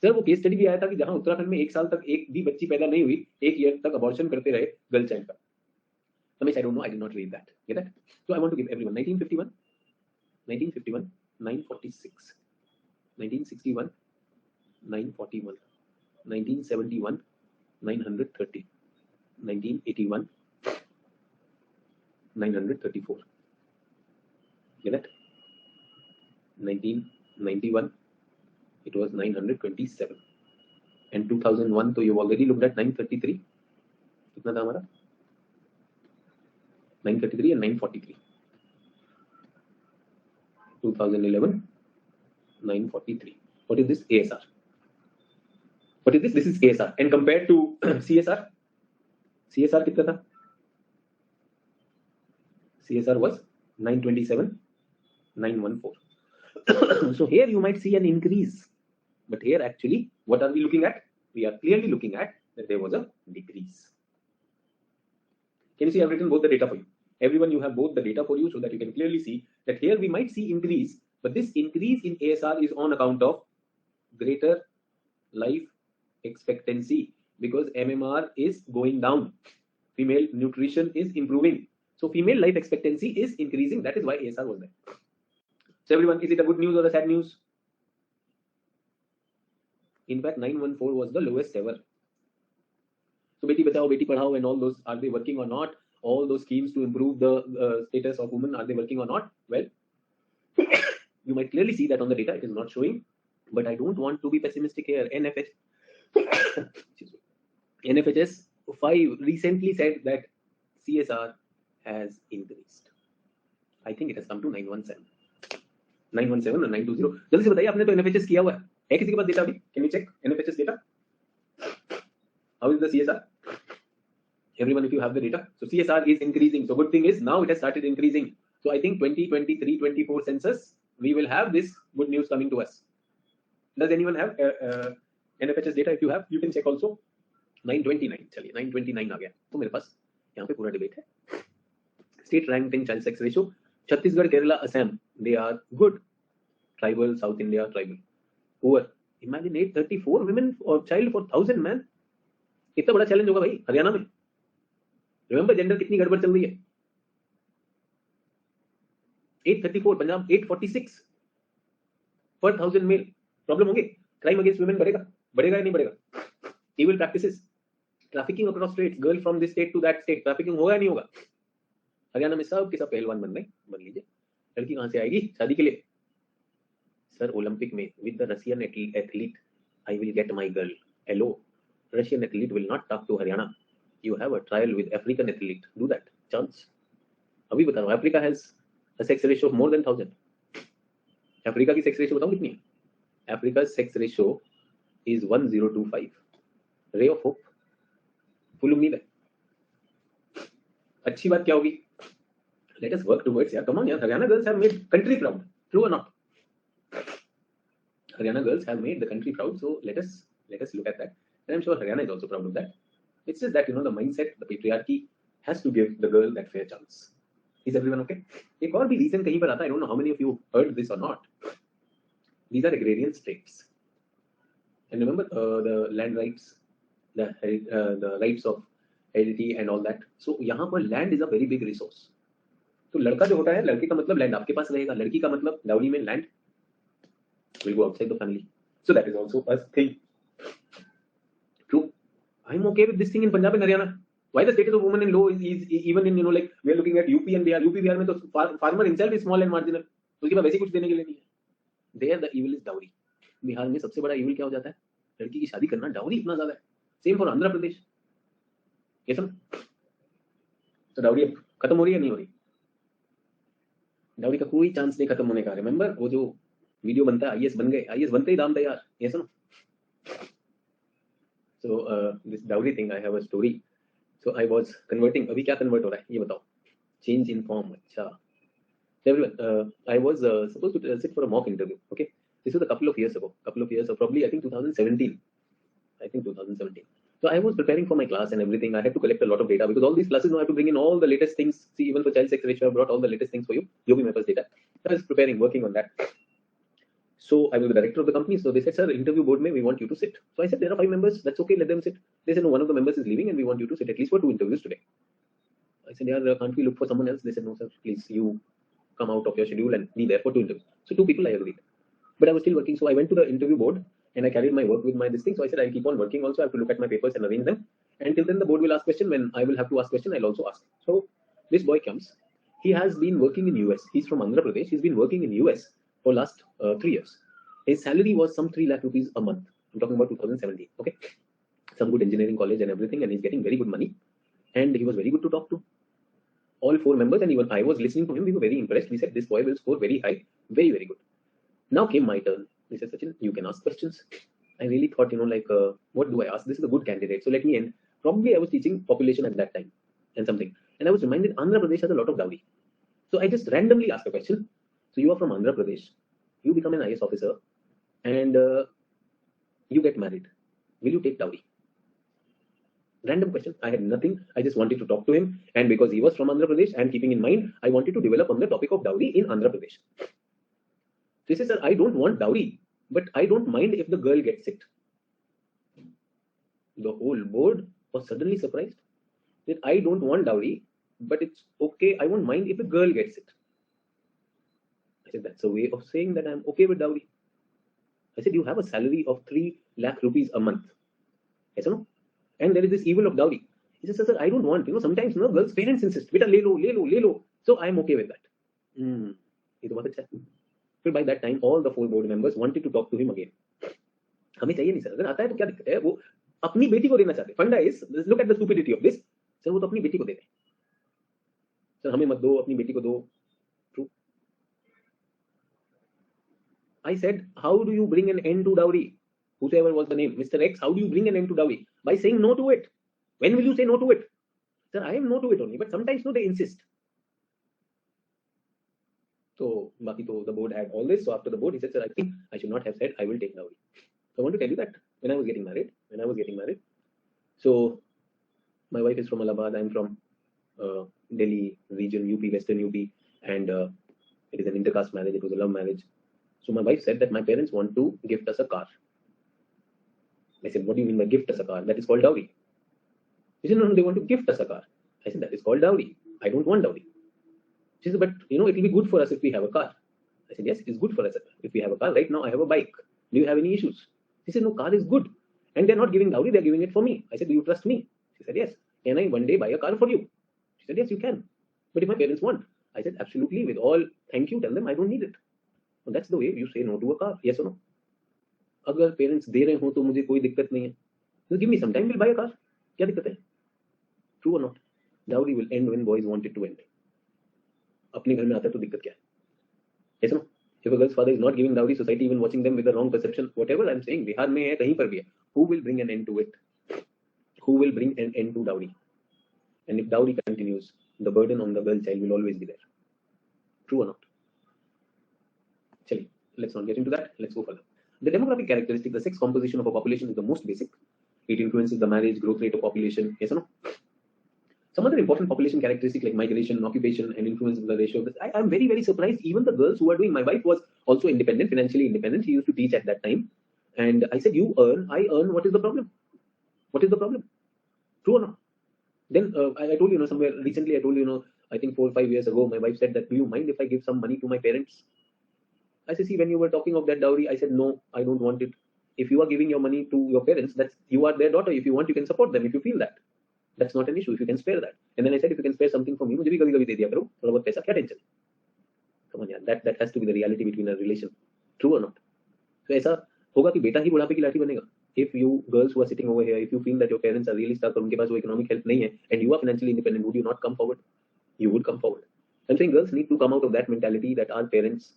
Sir वो case study भी आया था कि जहां उत्तराखंड में 1 साल तक एक भी बच्ची पैदा नहीं हुई, 1 ईयर तक अबॉर्शन करते रहे गर्ल चाइल्ड का. Ramesh, I don't know. I did not read that. Get that? So I want to give everyone 1951, 946, 1961, 941, 1971, 930, 1981, 934. Get that? 1991, it was 927. And 2001, so you've already looked at 933. कितना था हमारा? 933 and 943. 2011, 943. What is this? ASR. What is this? This is ASR. And compared to CSR, CSR कितना था? CSR was 927, 914. So here you might see an increase, but here actually, what are we looking at? We are clearly looking at that there was a decrease. Can you see I've written both the data for you? Everyone, you have both the data for you so that you can clearly see that here we might see increase, but this increase in ASR is on account of greater life expectancy because MMR is going down. Female nutrition is improving. So female life expectancy is increasing. That is why ASR was there. So everyone, is it a good news or a sad news? In fact, 914 was the lowest ever. So Beti Bachao, Beti Padhao and all those, are they working or not? All those schemes to improve the status of women, are they working or not? Well, you might clearly see that on the data. It is not showing, but I don't want to be pessimistic here. NFHS 5 recently said that CSR has increased. I think it has come to 917. 917 or 920. जल्दी से बताइए, आपने तो NFHS किया हुआ है किसी के पास डेटा अभी? Can you check NFHS data? How is the CSR? Everyone, if you have the data. So CSR is increasing. So good thing is now it has started increasing. So I think 2023, 24 census, we will have this good news coming to us. Does anyone have NFHS data? If you have, you can check also. 929, चलिए 929 आ गया तो मेरे पास यहाँ पे पूरा debate है. State ranked in child sex ratio. Chhattisgarh, Kerala, Assam, they are good. Tribal, South India, tribal. Poor. Imagine 834 women or child for 1000 man. कितना बड़ा चैलेंज होगा भाई हरियाणा में. रिमेंबर जेंडर कितनी गड़बड़ चल रही है. 834, पंजाब 846 per 1000 मेल. प्रॉब्लम होंगे. क्राइम अगेंस्ट वुमेन बढ़ेगा या नहीं बढ़ेगा. Evil practices, trafficking across states, girl from this state to that state, trafficking होगा या नहीं होगा. हरियाणा में सब के सब पहलवान बन लीजिए. लड़की कहां से आएगी शादी के लिए? सर ओलंपिक में with the Russian athlete I will get my girl. Hello, Russian athlete will not talk to Haryana. You have a trial with African athlete, do that. Chance अभी बता रहा हूं. Africa has a sex ratio of more than 1000. Africa की sex ratio बताऊं कितनी है? Africa sex ratio is 1025. Ray of hope. Full उम्मीद है. अच्छी बात क्या होगी? Let us work towards, yeah, come on, yeah. Haryana girls have made country proud. True or not? Haryana girls have made the country proud. So let us look at that. And I'm sure Haryana is also proud of that. It's just that, the mindset, the patriarchy has to give the girl that fair chance. Is everyone okay? एक और भी reason कहीं पर आता है. I don't know how many of you heard this or not. These are agrarian states. And remember the land rights, the rights of heredity and all that. So यहाँ पर land is a very big resource. तो लड़का जो होता है, लड़के का मतलब लैंड आपके पास रहेगा. लड़की का मतलब डाउरी में land will go outside the family. So that is also a thing. True. I am okay with this thing in Punjab and Haryana. Why the status of women in low is even in like we are looking at UP and Bihar. UP Bihar में तो farmer himself is small and marginal. उसके पास वैसे कुछ देने के लिए नहीं है. There the evil is dowry. Bihar में सबसे बड़ा इविल क्या हो जाता है? लड़की की शादी करना. डाउरी इतना ज्यादा है. Same for Andhra Pradesh. ये सब तो डाउरी अब खत्म हो रही है नहीं हो रही? डाउरी का कोई चांस नहीं खत्म होने का. रिमेंबर वो जो वीडियो बनता है आईएएस बन गए, आईएएस बनते ही दाम तैयार. ये सुनो. So this dowry thing, I have a story. So I was converting. अभी क्या कन्वर्ट हो रहा है ये बताओ? Change in form. अच्छा everyone, I was supposed to sit for a mock interview. Okay, this was a couple of years ago, probably I think 2017. So I was preparing for my class and everything. I had to collect a lot of data because all these classes now I have to bring in all the latest things. See, even for child sex ratio, I brought all the latest things for you. You be my first data. I was preparing, working on that. So I was the director of the company. So they said, sir, interview board mein, we want you to sit. So I said, there are 5 members. That's okay. Let them sit. They said, no, one of the members is leaving and we want you to sit at least for 2 interviews today. I said, yeah, can't we look for someone else? They said, no, sir, please, you come out of your schedule and be there for 2 interviews. So 2 people I agreed. But I was still working. So I went to the interview board and I carried my work with my this thing. So I said, I'll keep on working also. I have to look at my papers and arrange them. And till then the board will ask question. When I will have to ask question, I'll also ask. So this boy comes. He has been working in US. He's from Andhra Pradesh. He's been working in US for last 3 years. His salary was some 3 lakh rupees a month. I'm talking about 2017. Okay. Some good engineering college and everything. And he's getting very good money. And he was very good to talk to. All 4 members, and even I was listening to him. We were very impressed. We said, this boy will score very high. Very, very good. Now came my turn. He said, Sachin, you can ask questions. I really thought, what do I ask? This is a good candidate. So let me end. Probably I was teaching population at that time and something. And I was reminded Andhra Pradesh has a lot of dowry. So I just randomly ask a question. So you are from Andhra Pradesh, you become an IS officer, and you get married. Will you take dowry? Random question. I had nothing. I just wanted to talk to him, and because he was from Andhra Pradesh, and keeping in mind, I wanted to develop on the topic of dowry in Andhra Pradesh. So he says, sir, I don't want dowry, but I don't mind if the girl gets it. The whole board was suddenly surprised that I don't want dowry, but it's okay. I won't mind if a girl gets it. I said, that's a way of saying that I'm okay with dowry. I said, you have a salary of 3 lakh rupees a month. Yes or no? And there is this evil of dowry. He says, sir, I don't want, sometimes girls' parents insist, beta le lo, le lo, le lo. So I'm okay with that. ये तो बहुत अच्छा है. फिर by that time, all the 4 board members wanted to talk to him again. हमें चाहिए नहीं sir, अगर आता है तो क्या दिक्कत है, वो अपनी बेटी को देना चाहते. फंडा is, look at the stupidity of this. Sir वो तो अपनी बेटी को दे दें. सर हमें मत दो, अपनी बेटी को दो. True. I said, how do you bring an end to dowry? Whoever was the name, Mr. X, how do you bring an end to dowry? By saying no to it. When will you say no to it? Sir, I am no to it only, but sometimes no, they insist. So, the board had all this. So after the board, he said, sir, I think I should not have said I will take dowry. So I want to tell you that when I was getting married, so my wife is from Allahabad, I'm from Delhi region, UP, Western UP, and it is an intercaste marriage, it was a love marriage. So my wife said that my parents want to gift us a car. I said, what do you mean by gift us a car? That is called dowry. She said, no, they want to gift us a car. I said, that is called dowry. I don't want dowry. She said, but it will be good for us if we have a car. I said, yes, it is good for us if we have a car. Right now, I have a bike. Do you have any issues? She said, no, car is good. And they're not giving dowry, they're giving it for me. I said, do you trust me? She said, yes. Can I one day buy a car for you? She said, yes, you can. But if my parents want, I said, absolutely, with all thank you, tell them I don't need it. And that's the way you say no to a car. Yes or no? अगर parents दे रहे हो तो मुझे कोई दिक्कत नहीं है. So give me some time, we'll buy a car. क्या दिक्कत है? True or not? Dowry will end when boys want it to end. अपने घर में आता है तो दिक्कत क्या है? Yes or no? If a girl's father is not giving dowry, society even watching them with the wrong perception, whatever I'm saying, Bihar में है, कहीं पर भी है. Who will bring an end to it? Who will bring an end to dowry? And if dowry continues, the burden on the girl child will always be there. True or not? Chali, let's not get into that. Let's go further. The demographic characteristic, the sex composition of a population is the most basic. It influences the marriage growth rate of population. Yes or no? Some other important population characteristics like migration, occupation, and influence the ratio of this. I'm very, very surprised. Even the girls who are doing, my wife was also independent, financially independent. She used to teach at that time. And I said, you earn, I earn. What is the problem? What is the problem? True or not? Then I told you, somewhere recently, I told you, I think 4 or 5 years ago, my wife said that, do you mind if I give some money to my parents? I said, see, when you were talking of that dowry, I said, no, I don't want it. If you are giving your money to your parents, that's you are their daughter. If you want, you can support them if you feel that. That's not an issue if you can spare that. And then I said, if you can spare something for me, मुझे भी कभी-कभी दे दिया करो, थोड़ा बहुत पैसा, क्या tension? Come on, यार, that has to be the reality between a relation. True or not? So ऐसा होगा कि बेटा ही बुढ़ापे की लाठी बनेगा. If you girls who are sitting over here, if you feel that your parents are really stuck और उनके पास वो economic help नहीं है, and you are financially independent, would you not come forward? You would come forward. I'm saying girls need to come out of that mentality that our parents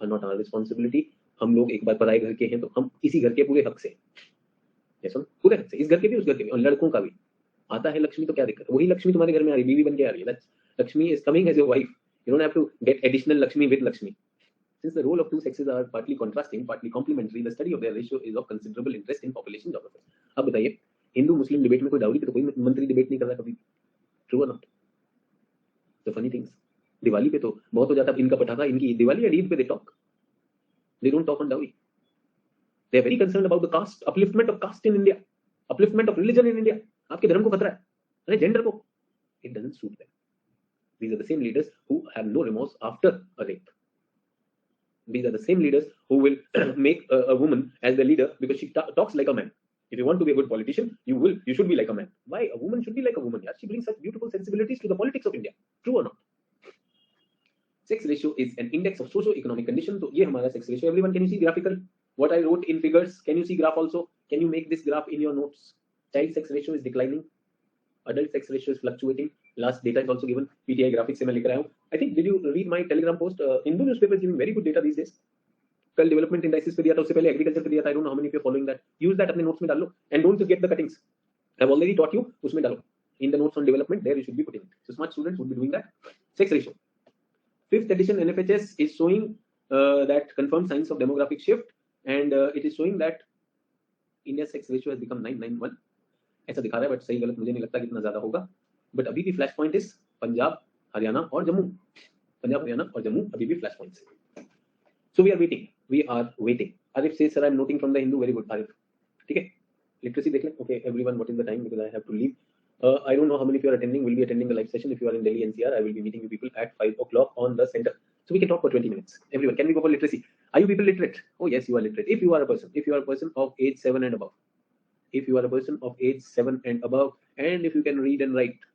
are not our responsibility. हम लोग एक बार पराए घर के हैं तो हम इसी घर के पूरे हक से, पूरे हक से, इस घर के भी उस घर के भी, और लड़कों का भी. आता है लक्ष्मी तो क्या दिक्कत है? वही लक्ष्मी तुम्हारे घर में आ रही, बीवी बन के आ रही है. Lakshmi is coming as your wife. You don't have to get additional Lakshmi with Lakshmi. Since the role of two sexes are partly contrasting, partly complementary, the study of their ratio is of considerable interest in population geography. अब बताइए, हिंदू मुस्लिम debate में कोई dowry पे तो कोई मंत्री debate नहीं कर रहा कभी. True or not? The funny things. Diwali पे तो बहुत हो जाता है, इनका पटाखा, इनकी दिवाली और ईद पे they talk. They don't talk on dowry. They are very concerned about the caste, upliftment of caste in India, upliftment of religion in India. आपके धर्म को खतरा है, अरे जेंडर को. It doesn't suit them. These are the same leaders who have no remorse after a rape. These are the same leaders who will make a woman as the leader because she talks like a man. If you want to be a good politician, you should be like a man. Why? A woman should be like a woman. Yeah? She brings such beautiful sensibilities to the politics of India. True or not? Sex ratio is an index of socio-economic condition. So, ये हमारा sex ratio. Everyone, can you see graphical? What I wrote in figures. Can you see graph also? Can you make this graph in your notes? Child sex ratio is declining. Adult sex ratio is fluctuating. Last data is also given. PTI graphics से मैं लिख रहा हूँ. I think, did you read my Telegram post? Hindu newspaper is giving very good data these days. कल development indices पे दिया था, उससे पहले agriculture पे दिया था. I don't know how many of you are following that. Use that अपने notes में डाल लो. And don't get the cuttings. I've already taught you. उसमें डालो. In the notes on development, there you should be putting it. So smart students would be doing that. Sex ratio. 5th edition NFHS is showing that confirmed signs of demographic shift, and it is showing that India's sex ratio has become 991. ऐसा दिखा रहा है, but सही गलत मुझे नहीं लगता कितना ज्यादा होगा. बट अभी भी flash point is Punjab, Haryana और जम्मू. पंजाब, हरियाणा और जम्मू अभी भी फ्लैश पॉइंट्स है. So we are waiting. Arif से sir I am noting from the Hindu. Very good Arif. ठीक है, लिटरेसी देख लें. Okay everyone, what is the time, because I have to leave. I don't know how many of you are attending, will be attending the live session. If you are in Delhi NCR, I will be meeting you people at 5 o'clock on the center. So we can talk for 20 minutes. Everyone, can we go for literacy? Are you people literate? Oh yes, you are literate. If you are a person of age 7 and above, if you are a person of age 7 and above, and if you can read and write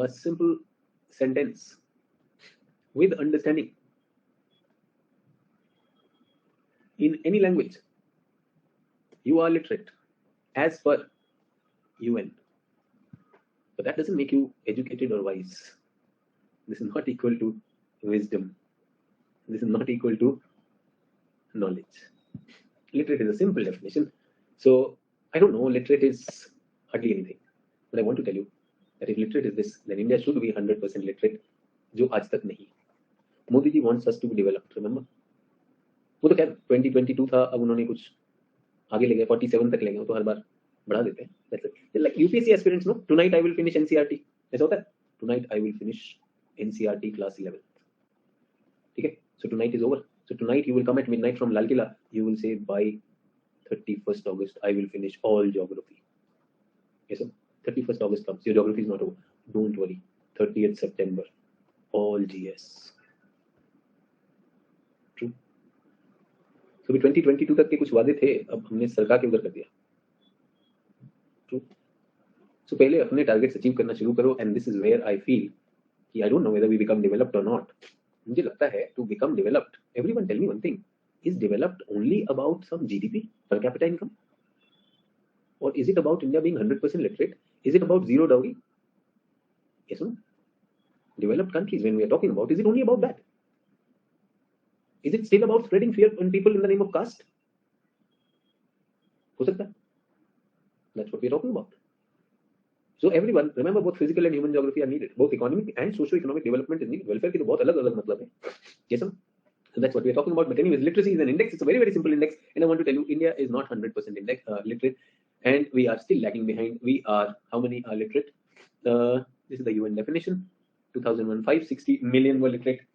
a simple sentence with understanding in any language, you are literate as per UN. But that doesn't make you educated or wise. This is not equal to wisdom. This is not equal to knowledge. Literate is a simple definition. So I don't know, literate is hardly anything. But I want to tell you that if literate is this, then India should be 100% literate, जो आज तक नहीं. Modi ji wants us to be developed, remember? वो तो क्या 2022 था, अब उन्होंने कुछ आगे ले गए, 47 तक ले गए, तो हर बार बढ़ा देते हैं. That's it. Like UPSC aspirants, no? Tonight I will finish NCRT. ऐसा होता है? Tonight I will finish NCRT class 11. ठीक है? So tonight is over. So tonight you will come at midnight from Lal Killa. You will say by 31st August I will finish all geography. Yes, sir. 31st August comes. Your geography is not over. Don't worry. 30th September, all GS. True. So 2022 तक के कुछ वादे थे, अब हमने सरकार के उधर कर दिया. So पहले अपने टारगेट्स अचीव करना शुरू करो. And this is where I feel कि I don't know whether we become developed or not. मुझे लगता है to become developed, everyone tell me one thing, is developed only about some GDP per capita income, और is it about India being 100% literate? Is it about zero dowry? Yes or no? Developed countries, when we are talking about, is it only about that? Is it still about spreading fear on people in the name of caste? हो सकता है. That's what we are talking about. So everyone, remember, both physical and human geography are needed. Both economic and socio-economic development is needed. Welfare के तो बहुत अलग-अलग मतलब है. Yes, sir? So that's what we are talking about. But anyways, literacy is an index. It's a very, very simple index. And I want to tell you, India is not 100% literate. And we are still lagging behind. We are, how many are literate? This is the UN definition. 2001, 560 million were literate.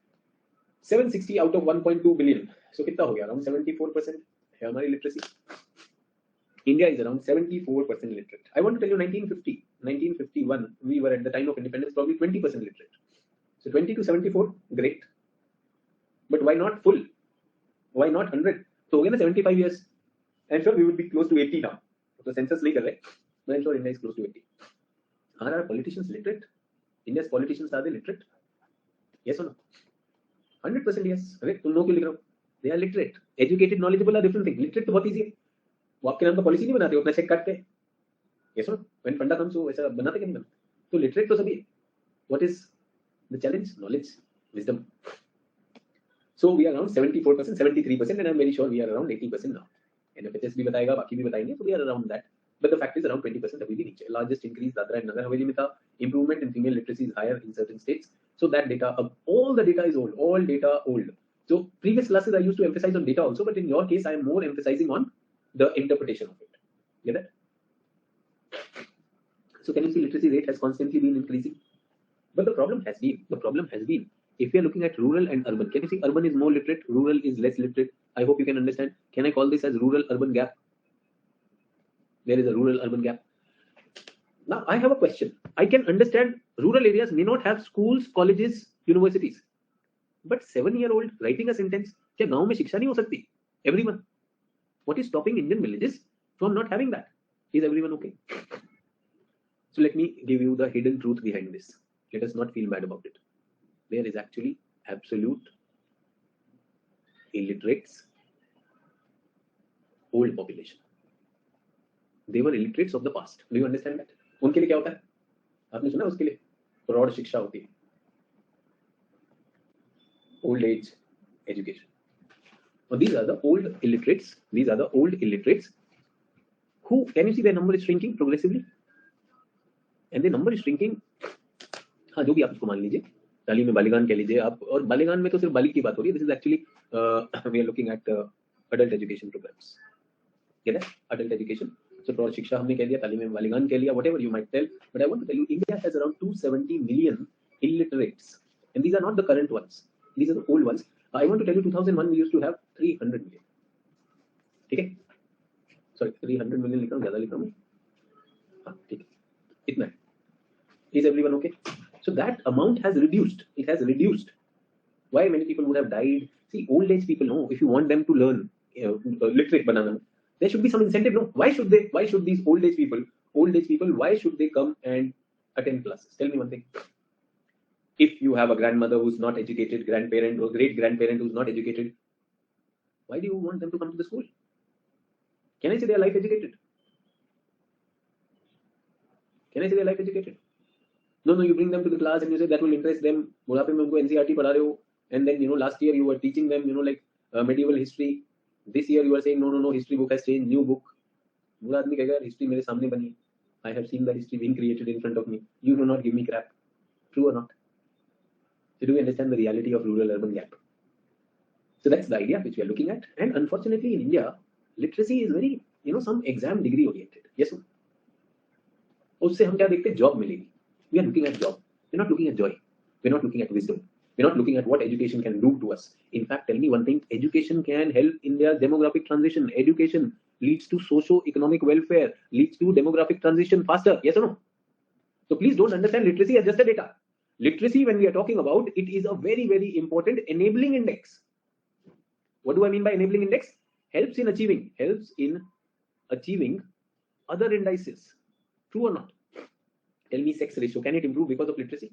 760 out of 1.2 billion. So कितना हो गया? Around 74% है हमारी literacy. India is around 74% literate. I want to tell you, 1951, we were at the time of independence probably 20% literate. So 20 to 74, great. But why not full? Why not 100? So again, 75 years. I'm sure we would be close to 80 now. So census नहीं कर रहे, but I'm sure India is close to 80. Are our politicians literate? India's politicians, are they literate? Yes or no? 100% yes. अरे तुम लोग क्यों लिख रहे हो? They are literate. Educated, knowledgeable are different things. Literate तो बहुत easy है. वो आपके नाम का पॉलिसी नहीं बनाते, अपना चेक काटते हैं. Yes or no? When फंडा कम्स हो ऐसा बनाते कि नहीं बनाते? तो लिटरेट तो सभी है. What is the challenge? Knowledge, wisdom. So we are around 74%, 73%, and I'm very sure we are around 80% now. NFHS भी बताएगा, बाकी भी बताएंगे, so we are around that. But the fact is around 20% अभी भी नीचे. Largest increase Dadra and Nagar Haveli में था. Improvement in female literacy is higher in certain states. So that data, all the data is old. All data old. So previous classes I used to emphasize on data also, but in your case I am more emphasizing on the interpretation of it. Get that? So can you see literacy rate has constantly been increasing? But the problem has been, if we are looking at rural and urban, can you see urban is more literate, rural is less literate? I hope you can understand. Can I call this as rural-urban gap? There is a rural-urban gap. Now I have a question. I can understand rural areas may not have schools, colleges, universities. But 7-year-old writing a sentence, क्या गांव में शिक्षा नहीं हो सकती? Everyone. What is stopping Indian villages from not having that? Is everyone okay? So let me give you the hidden truth behind this. Let us not feel bad about it. There is actually absolute illiterates, old population. They were illiterates of the past. Do you understand that? उनके लिए क्या होता है? आपने सुना उसके लिए प्रौढ़ शिक्षा होती है. Old age education. Now these are the old illiterates. These are the old illiterates who, can you see their number is shrinking progressively? And the number is shrinking. हाँ, जो भी आप इसको मान लीजिए. तालीम बालिगान कह लीजिए आप, और बालिगान में तो सिर्फ बालिग की बात हो रही है. This is actually we are looking at adult education programs. Get it? Adult education. So प्रौढ़ शिक्षा हमने कह दिया, तालीम बालिगान कह लिया, whatever you might tell, but I want to tell you India has around 270 million illiterates, and these are not the current ones, these are the old ones. I want to tell you 2001 we used to have 300 million. ठीक है, sorry 300 million लिख रहा हूँ, ज्यादा लिख रहा हूँ. हाँ ठीक है, इतना है. Is everyone okay? So that amount has reduced. It has reduced. Why many people would have died? See, old age people, no, if you want them to learn literate banana, there should be some incentive, no? Why should they? Why should these old age people, why should they come and attend classes? Tell me one thing. If you have a grandmother who's not educated, grandparent or great grandparent who's not educated, why do you want them to come to the school? Can I say they are life educated? Can I say they are life educated? No, you bring them to the class and you say that will interest them. बुढ़ापे में उनको NCERT पढ़ा रहे हो, and then last year you were teaching them like medieval history. This year you are saying no, history book has changed, new book. बुढ़ा आदमी कहेगा history मेरे सामने बनी, I have seen the history being created in front of me. You do not give me crap. True or not? So do you understand the reality of rural-urban gap? So that's the idea which we are looking at. And unfortunately in India, literacy is very some exam degree oriented. Yes or no? उससे हम क्या देखते हैं? Job मिलेगी. We are looking at job. We're not looking at joy. We're not looking at wisdom. We're not looking at what education can do to us. In fact, tell me one thing, education can help India's demographic transition. Education leads to socio-economic welfare, leads to demographic transition faster. Yes or no? So please don't understand literacy as just a data. Literacy, when we are talking about, it is a very, very important enabling index. What do I mean by enabling index? Helps in achieving other indices. True or not? Tell me sex ratio, can it improve because of literacy?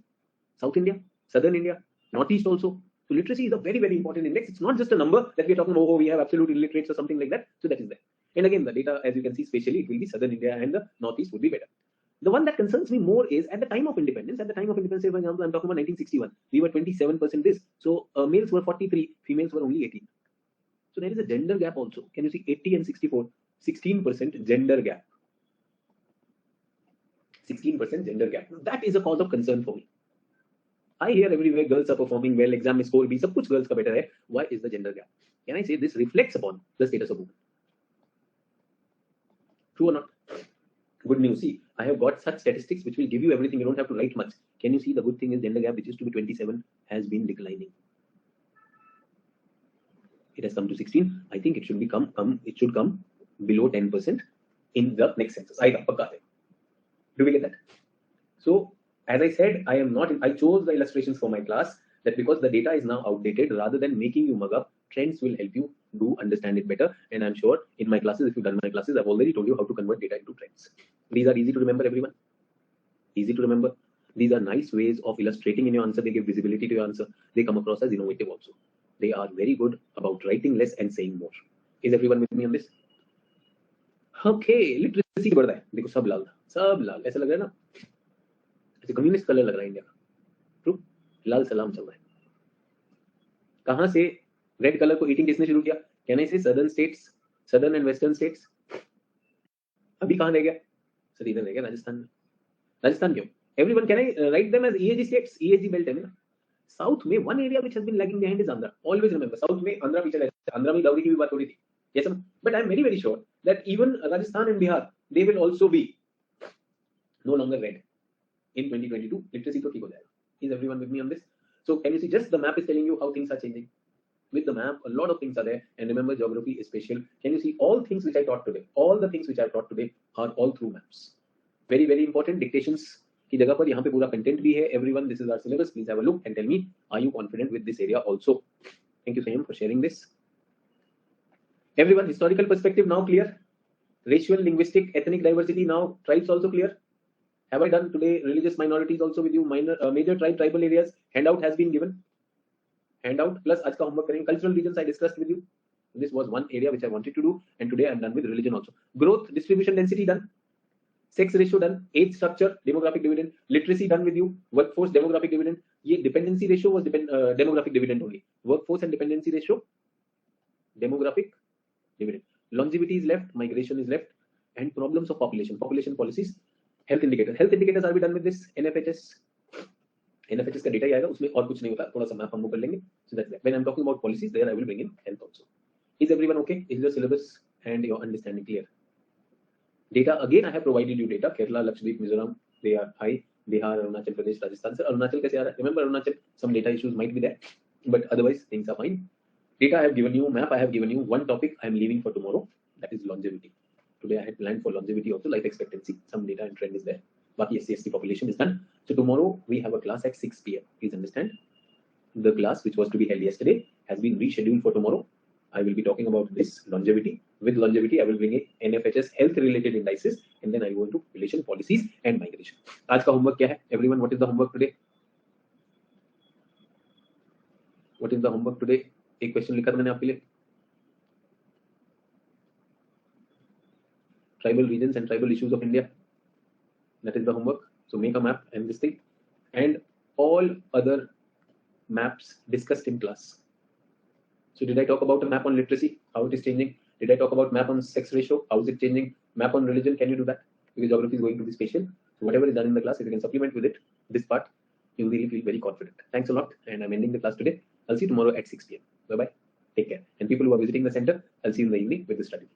South India, Southern India, Northeast also. So literacy is a very, very important index. It's not just a number that we're talking about, oh, we have absolute illiterates or something like that. So that is there. And again, the data, as you can see, spatially, it will be Southern India and the Northeast would be better. The one that concerns me more is at the time of independence. At the time of independence, for example, I'm talking about 1961. We were 27% this. So males were 43, females were only 18. So there is a gender gap also. Can you see 80 and 64? 16% gender gap. 16% gender gap. That is a cause of concern for me. I hear everywhere girls are performing well, exam में score भी सब कुछ girls का better है. Why is the gender gap? Can I say this reflects upon the status of women? True or not? Good news. See, I have got such statistics which will give you everything. You don't have to write much. Can you see the good thing is gender gap, which used to be 27, has been declining. It has come to 16. I think it should it should come below 10% in the next census. Do we get that? So, as I said, I chose the illustrations for my class that because the data is now outdated, rather than making you mug up, trends will help you understand it better. And I'm sure in my classes, if you've done my classes, I've already told you how to convert data into trends. These are easy to remember, everyone. Easy to remember. These are nice ways of illustrating in your answer. They give visibility to your answer. They come across as innovative also. They are very good about writing less and saying more. Is everyone with me on this? Okay, literacy बढ़ रहा है. देखो सब लाल ऐसा लग रहा है ना, ऐसे कम्युनिस्ट कलर लग रहा है इंडिया का. ट्रू, लाल सलाम चल रहा है. कहां से रेड कलर को ईटिंग किसने शुरू किया? कैन आई से southern states, southern and western states. अभी कहां रह गया? सर इधर रह गया, राजस्थान में. राजस्थान क्यों? Everyone can I write them as EAG states? EAG belt है ना. साउथ में one area which has been lagging behind is Andhra. Always remember, south में आंध्र पीछे रहता है. आंध्र में डाउरी की भी बात हो रही थी. Yes, but I'm very, very sure that even Rajasthan and Bihar, they will also be no longer red in 2022. Literacy to theek ho jayega. Is everyone with me on this? So can you see just the map is telling you how things are changing. With the map, a lot of things are there. And remember, geography is spatial. Can you see all things which I taught today? All the things which I taught today are all through maps. Very, very important. Dictations की जगह पर यहाँ पे पूरा content भी है. Everyone, this is our syllabus. Please have a look and tell me, are you confident with this area also? Thank you, Sam, for sharing this. Everyone, historical perspective now clear. Racial, linguistic, ethnic diversity now. Tribes also clear. Have I done today religious minorities also with you? Major tribal areas. Handout has been given. Handout plus आज का homework करेंगे. Cultural regions I discussed with you. This was one area which I wanted to do, and today I'm done with religion also. Growth, distribution, density done. Sex ratio done. Age structure, demographic dividend. Literacy done with you. Workforce, demographic dividend. ये dependency ratio was demographic dividend only. Workforce and dependency ratio, demographic dividend. Longevity is left, migration is left, and problems of population policies, health indicators. Health indicators, are we done with this? NFHS, NFHS का data ही आएगा, उसमें और कुछ नहीं होता, थोड़ा सा map हम कर लेंगे. So that's that. When I'm talking about policies, there I will bring in health also. Is everyone okay? Is your syllabus and your understanding clear? Data, again, I have provided you data. Kerala, Lakshadweep, Mizoram, they are high. Bihar, Arunachal Pradesh, Rajasthan. Sir, Arunachal kaise aa raha hai? Remember Arunachal, some data issues might be there, but otherwise things are fine. Data I have given you, map I have given you. One topic I am leaving for tomorrow, that is longevity. Today I had planned for longevity also, life expectancy. Some data and trend is there. Baki SC/ST population is done. So tomorrow we have a class at 6 p.m. Please understand. The class which was to be held yesterday has been rescheduled for tomorrow. I will be talking about this longevity. With longevity, I will bring in NFHS health-related indices, and then I go into population policies and migration. आज का homework क्या है? Everyone, what is the homework today? What is the homework today? एक question लिखा था मैंने आपके लिए. Tribal regions and tribal issues of India. That is the homework. So make a map and this thing, and all other maps discussed in class. So did I talk about a map on literacy, how it is changing? Did I talk about map on sex ratio, how is it changing? Map on religion, can you do that? Because geography is going to be spatial. So whatever is done in the class, if you can supplement with it, this part, you will really feel very confident. Thanks a lot, and I'm ending the class today. I'll see you tomorrow at 6 p.m. Bye-bye. Take care. And people who are visiting the center, I'll see you in the evening with the strategy.